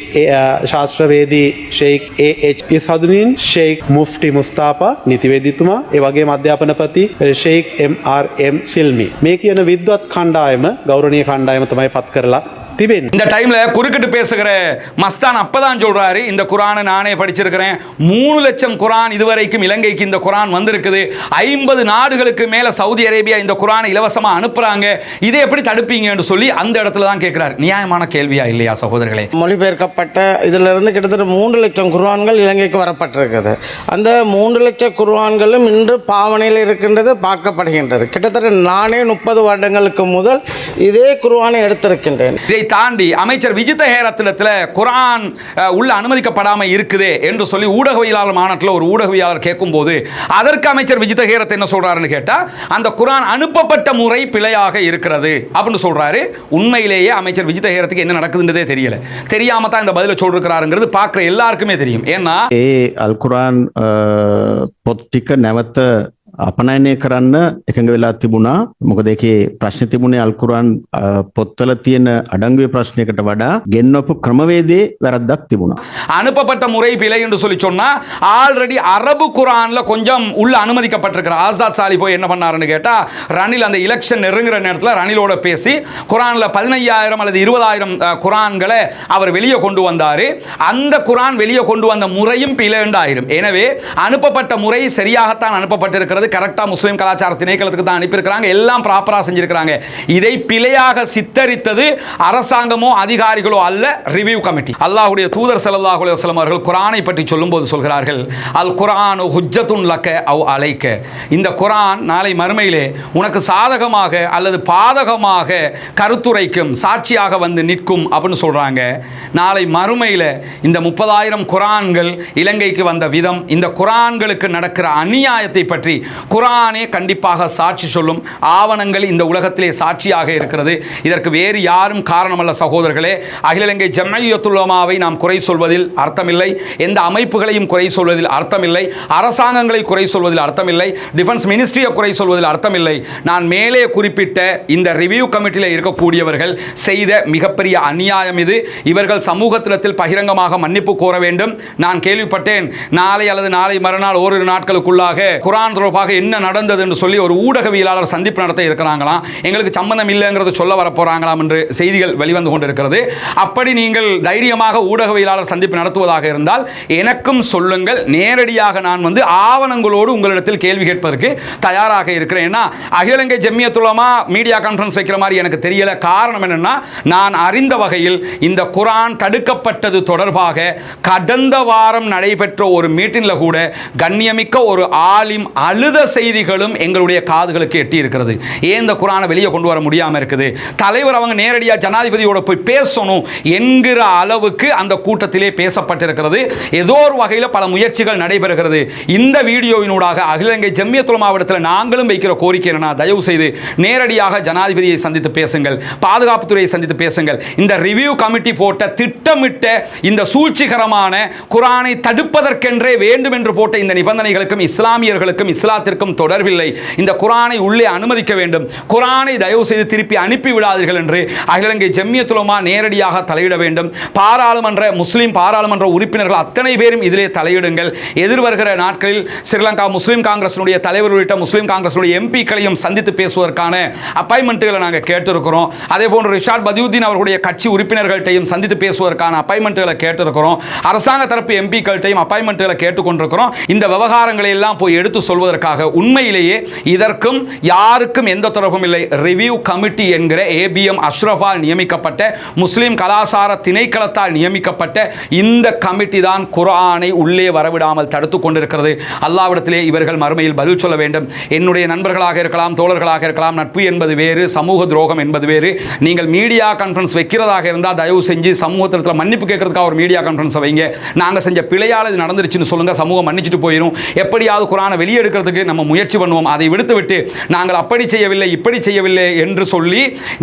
S3: ශාස්ත්‍රවේදී ෂේක් ඒ.එච්. ඉස්හදුනින්, ෂේක් මුෆ්ටි මුස්තාපා නීතිවේදීතුමා, ඒ වගේම අධ්‍යාපනපති ෂේක් එම්.ආර්.එම්. සිල්මි. මේ කියන විද්වත් කණ්ඩායම ගෞරවනීය කණ්ඩායම තමයි පත් කරලා තිබෙන්නේ.
S1: இந்த டைம்ல குறுக்கிட்டு பேசுகிற மஸ்தான் அப்பதான் சொல்றாரு, இந்த குரானை நானே படிச்சிருக்கிறேன், 3 லட்சம் குரான் இதுவரைக்கும் இலங்கைக்கு இந்த குரான் வந்திருக்குது, 50 நாடுகளுக்கு மேல சவுதி அரேபியா இந்த குரானை இலவசமா அனுப்புறாங்க, இதை எப்படி தடுப்பீங்கன்னு சொல்லி அந்த இடத்துல தான் கேட்கிறார். நியாயமான கேள்வியா இல்லையா சகோதரர்களே?
S4: மொழிபெயர்க்கப்பட்ட இதுல இருந்து கிட்டத்தட்ட 3 லட்சம் குர்ஆன்கள் இலங்கைக்கு வரப்பட்டிருக்கிறது. அந்த 3 லட்சம் குர்ஆன்களும் இன்று பாவனையில் இருக்கின்றது, பார்க்கப்படுகின்றது. கிட்டத்தட்ட நானே 30 வருடங்களுக்கு முதல் இதே குர்ஆனை எடுத்திருக்கின்றேன்.
S1: இதை தாண்டி அமைச்சர் விஜித ஹேரத்திடத்தில் குரான் உள்ள அனுமதிக்கப்படாமல் இருக்குதே என்று சொல்லி ஊடகவியலாளர் மாநாட்டில் ஒரு ஊடகவியலாளர் கேட்கும்போது அதற்கு அமைச்சர் விஜித ஹேரத் என்ன சொல்றாருன்னு கேட்டா, அந்த குரான் அனுப்பப்பட்ட முறை பிழையாக இருக்கிறது அப்படின்னு சொல்றாரு. உண்மையிலேயே அமைச்சர் விஜித ஹேரத்துக்கு என்ன நடக்குதுன்றதே தெரியல. தெரியாம தான் இந்த பதில சொல்றாருங்கிறது பார்க்குற எல்லாருக்குமே தெரியும். ஏன்னா
S5: අල් කුරාන් පොත් ටික නැවත අපනයනය කරන්න එකඟ වෙලා තිබුණා. මොකද ඒකේ ප්‍රශ්න තිබුණේ අල් කුරාන් පොත්වල තියෙන අඩංගුවේ ප්‍රශ්නයකට වඩා ගෙන්වපු ක්‍රමවේදයේ වැරද්දක් තිබුණා.
S1: அனுப்பப்பட்ட முறை பிழை என்று சொல்லி சொன்னா, ஆல்ரெடி அரபு குரான்ல கொஞ்சம் உள்ள அனுமதிக்கப்பட்டிருக்கிற ஆசாத் சாலி போய் என்ன பண்ணாருன்னு கேட்டா, ரணில் அந்த எலெக்ஷன் நெருங்குற நேரத்தில் ரணிலோட பேசி குரான்ல 15,000 அல்லது 20,000 குரான்களை அவர் வெளியே கொண்டு வந்தாரு. அந்த குரான் வெளியே கொண்டு வந்த முறையும் பிழைண்டாயிரும். எனவே அனுப்பப்பட்ட முறை சரியாகத்தான் அனுப்பப்பட்டிருக்கிறது. கரெக்டா முஸ்லிம் கலாச்சார திணைக்களத்துக்கு தான் அனுப்பியிருக்கிறாங்க, எல்லாம் ப்ராப்பரா செஞ்சிருக்கிறாங்க. இதை பிழையாக சித்தரித்தது அரசாங்கமோ அதிகாரிகளோ அல்ல, ரிவ்யூ கமிட்டி. அல்லாஹ்வுடைய தூதர் ஸல்லல்லாஹு அலைஹி வஸல்லம் அவர்கள் குர்ஆனை பற்றி சொல்லும்போது சொல்கிறார்கள், அல் குர்ஆனு ஹுஜ்ஜத்துன் லக அவ் அலைக்க. இந்த குர்ஆன் நாளை மறுமையிலே உனக்கு சாதகமாக அல்லது பாதகமாக கருத்துரைக்கும், சாட்சியாக வந்து நிற்கும் அப்படின்னு சொல்றாங்க. நாளை மறுமையில இந்த 30,000 குர்ஆன்கள் இலங்கைக்கு வந்த விதம், இந்த குர்ஆன்களுக்கு நடக்கிற அநியாயத்தை பற்றி குர்ஆனே கண்டிப்பாக சாட்சி சொல்லும். ஆவணங்கள் இந்த உலகத்திலே சாட்சியாக இருக்கிறது. இதற்கு வேறு யாரும் காரணமல்ல சகோதரர்களே. அகில இலங்கை ஜம்இய்யத்துல் உலமாவை நாம் குறை சொல்வதில் அர்த்தமில்லை, எந்த அமைப்புகளையும் குறை சொல்வதில் அர்த்தமில்லை, அரசாங்கங்களை குறை சொல்வதில் அர்த்தமில்லை, டிஃபென்ஸ் மினிஸ்ட்ரியை குறை சொல்வதில் அர்த்தமில்லை. நான் மேலே குறிப்பிட்ட இந்த ரிவ்யூ கமிட்டியில் இருக்கக்கூடியவர்கள் செய்த மிகப்பெரிய அநியாயம் இது. இவர்கள் சமூகத்திடத்தில் பகிரங்கமாக மன்னிப்பு கோர வேண்டும். நான் கேள்விப்பட்டேன், நாளை அல்லது நாளை மறுநாள் ஓரிரு நாட்களுக்குள்ளாக குர்ஆன் தொடர்பாக என்ன நடந்தது என்று சொல்லி ஒரு ஊடகவியலாளர் சந்திப்பு நடத்த இருக்கிறாங்களாம். எங்களுக்கு சம்பந்தம் இல்லைங்கிறத சொல்ல வர போறாங்களாம் என்று செய்திகள் வெளிவந்து கொண்டிருக்கிறது. அப்படி நீங்கள் தைரியமாக ஊடகவியலாளர் சந்திப்பு நடத்துவதாக இருந்தால் எனக்கும் சொல்லுங்கள். நேரடியாக நான் வந்து ஆவணங்களோடு உங்களிடத்தில் கேள்வி கேட்பதற்கு தயாராக இருக்கிறேன். ஏன்னா அகில இலங்கை ஜம்இய்யத்துல் உலமா மீடியா கான்ஃபரன்ஸ் வைக்கிற மாதிரி எனக்கு தெரியல. காரணம் என்னன்னா, நான் அறிந்த வகையில் இந்த குர்ஆன் தடுக்கப்பட்டது தொடர்பாக கடந்த வாரம் நடைபெற்ற ஒரு மீட்டிங்ல கூட கண்ணியமிக்க ஒரு ஆலிம் அழுத செய்திகளும் எங்களுடைய காதுகளுக்கு எட்டி இருக்கிறது. ஏன் இந்த குர்ஆனை வெளியே கொண்டு வர முடியாம இருக்குது, தலைவர் அவங்க நேரடியாக ஜனாதிபதியோட போய் பேசணும் என்கிற அளவுக்கு அந்த கூட்டத்திலே பேசப்பட்டிருக்கிறது. ஏதோ ஒரு வகையில் பல முயற்சிகள் நடைபெறுகிறது. இந்த வீடியோவினூடாக அகில இலங்கை ஜம்இய்யத்துல் உலமாவிடத்தில் நாங்களும் வைக்கிற கோரிக்கை என்னன்னா, தயவு செய்து நேரடியாக ஜனாதிபதியை சந்தித்து பேசுங்கள், பாதுகாப்புத்துறையை சந்தித்து பேசுங்கள். இந்த ரிவ்யூ கமிட்டி போட்ட திட்டமிட்ட இந்த சூழ்ச்சிகரமான குர்ஆனை தடுப்பதற்கென்றே வேண்டும் என்று போட்ட இந்த நிபந்தனைகளுக்கும் இஸ்லாமியர்களுக்கும் இஸ்லாத்திற்கும் தொடர்பில்லை. இந்த குர்ஆனை உள்ளே அனுமதிக்க வேண்டும். குர்ஆனை தயவு செய்து திருப்பி அனுப்பி விடாதீர்கள் என்று அகில இலங்கை ஜம்இய்யத்துல் உலமா நேரடியாக தலையிட வேண்டும். பாராளுமன்ற முஸ்லிம் பாராளுமன்ற உறுப்பினர்கள் அத்தனை பேரும் இதிலே தலையிடுங்கள். எதிர்வருகிற நாட்களில் ஸ்ரீலங்கா முஸ்லிம் காங்கிரஸினுடைய தலைவர் உள்ளிட்ட முஸ்லிம் காங்கிரஸினுடைய எம்பிக்களையும் சந்தித்து பேசுவதற்கான அப்பாயின்மெண்ட்டுகளை நாங்கள் கேட்டிருக்கிறோம். அதே போன்று ரிஷாட் பதியுதீன் அவர்களுடைய கட்சி உறுப்பினர்கள்ட்டையும் சந்தித்து பேசுவதற்கான அப்பாயின்மெண்ட்டுகளை கேட்டிருக்கிறோம். அரசாங்க தரப்பு எம்பிக்கள்கிட்டையும் அப்பாயின்மெண்ட்டுகளை கேட்டுக்கொண்டிருக்கிறோம். இந்த விவகாரங்களை எல்லாம் போய் எடுத்து சொல்வதற்காக என்பதாக. உண்மையிலேயே இதற்கும் யாருக்கும் எந்த தொடர்பும் இல்லை. ரிவ்யூ கமிட்டி என்கிற ABM அஷ்ரஃபால் நியமிக்கப்பட்ட, முஸ்லிம் கலாசார திணைக்களத்தால் நியமிக்கப்பட்ட இந்த கமிட்டி தான் குர்ஆனை உள்ளே வரவிடாமல் தடுத்து கொண்டிருக்கிறது. அல்லாஹ்விடத்திலே இவர்கள் மறுமையில் பதில் சொல்ல வேண்டும். என்னுடைய நண்பர்களாக இருக்கலாம், தோழர்களாக இருக்கலாம், நட்பு என்பது வேறு, சமூக துரோகம் என்பது வேறு. நீங்கள் மீடியா கான்ஃபரன்ஸ் வைக்கிறதாக இருந்தால் தயவு செஞ்சு சமூகத்தில் மன்னிப்பு கேட்கறதுக்காக ஒரு மீடியா கான்ஃபரன்ஸ் வைங்க. நாங்கள் செஞ்ச பிழையால் இது நடந்துருச்சுன்னு சொல்லுங்க, சமூகம் மன்னிச்சுட்டு போயிடும். எப்படியாவது குர்ஆனை வெளியெடுக்கிறதுக்கு நம்ம முயற்சி பண்ணுவோம். அதை விடுத்துவிட்டு நாங்கள் அப்படி செய்யவில்லை, இப்படி செய்யவில்லை என்று சொல்லி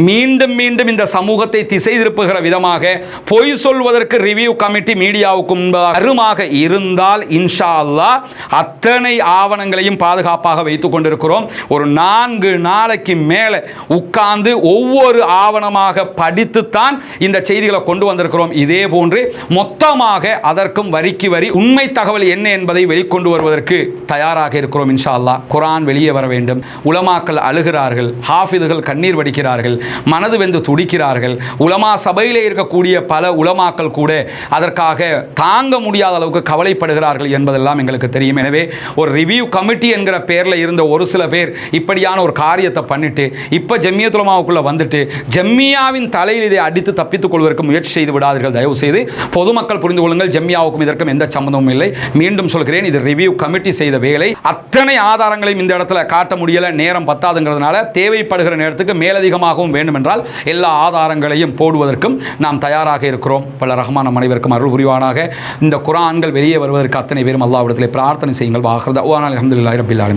S1: மீண்டும் மீண்டும் இந்த சமூகத்தை திசை திருப்புகிற விதமாக பொய் சொல்வதற்கு ரிவ்யூ கமிட்டி மீடியாவுக்கு அருமாக இருந்தால் இன்ஷா அல்லாஹ் அத்தனை ஆவணங்களையும் பாதுகாப்பாக வைத்துக் கொண்டிருக்கிறோம். ஒரு 4 நாளைக்கு மேலே உட்கார்ந்து ஒவ்வொரு ஆவணமாக படித்துத்தான் இந்த செய்திகளை கொண்டு வந்திருக்கிறோம். இதே போன்று மொத்தமாக அதற்கும் வரிக்கு வரி உண்மை தகவல் என்ன என்பதை வெளிக்கொண்டு வருவதற்கு தயாராக இருக்கிறோம் இன்ஷா அல்லாஹ். குர்ஆன் வெளியே வர வேண்டும். உலமாக்கள் அழுகிறார்கள், ஹாஃபிதுகள் கண்ணீர் வடிக்கிறார்கள், மனது வெந்து துடிக்கிறார்கள். உலமா சபையிலே இருக்கக்கூடிய பல உலமாக்கள் கூட அதற்காக தாங்க முடியாத அளவுக்கு கவலைப்படுகிறார்கள் என்பதெல்லாம் எங்களுக்கு தெரியும். எனவே ஒரு ரிவ்யூ கமிட்டி என்கிற பேரில் இருந்த ஒரு சில பேர் இப்படியான ஒரு காரியத்தை பண்ணிட்டு இப்போ ஜம்மியத் உலமாவுக்குள்ள வந்துட்டு ஜம்மியாவின் தலையில் இதை அடித்து தப்பித்துக் கொள்வதற்கு முயற்சி செய்து விடாதீர்கள். தயவு செய்து பொதுமக்கள் புரிந்து கொள்ளுங்கள், ஜம்மியாவுக்கும் இதற்கும் எந்த சம்பந்தமும் இல்லை. மீண்டும் சொல்கிறேன், இது ரிவ்யூ கமிட்டி செய்த வேலை. அத்தனை ஆதாரங்களையும் இந்த இடத்துல காட்ட முடியல, நேரம் பத்தாதுங்கிறதுனால தேவைப்படுகிற நேரத்துக்கு மேலதிகமாகவும் வேண்டுமென்றால் எல்லா ஆதாரங்களையும் போடுவதற்கும் நாம் தயாராக இருக்கிறோம். பல ரஹ்மான் அனைவருக்கும் அருள் புரிவானாக. இந்த குர்ஆன்கள் வெளியே வருவதற்கு அத்தனை பேரும் அல்லாஹ்விடத்திலே பிரார்த்தனை செய்யுங்கள். வாஹிர் தஅவானா அல்ஹம்துலில்லாஹி ரப்பில் ஆலமீன்.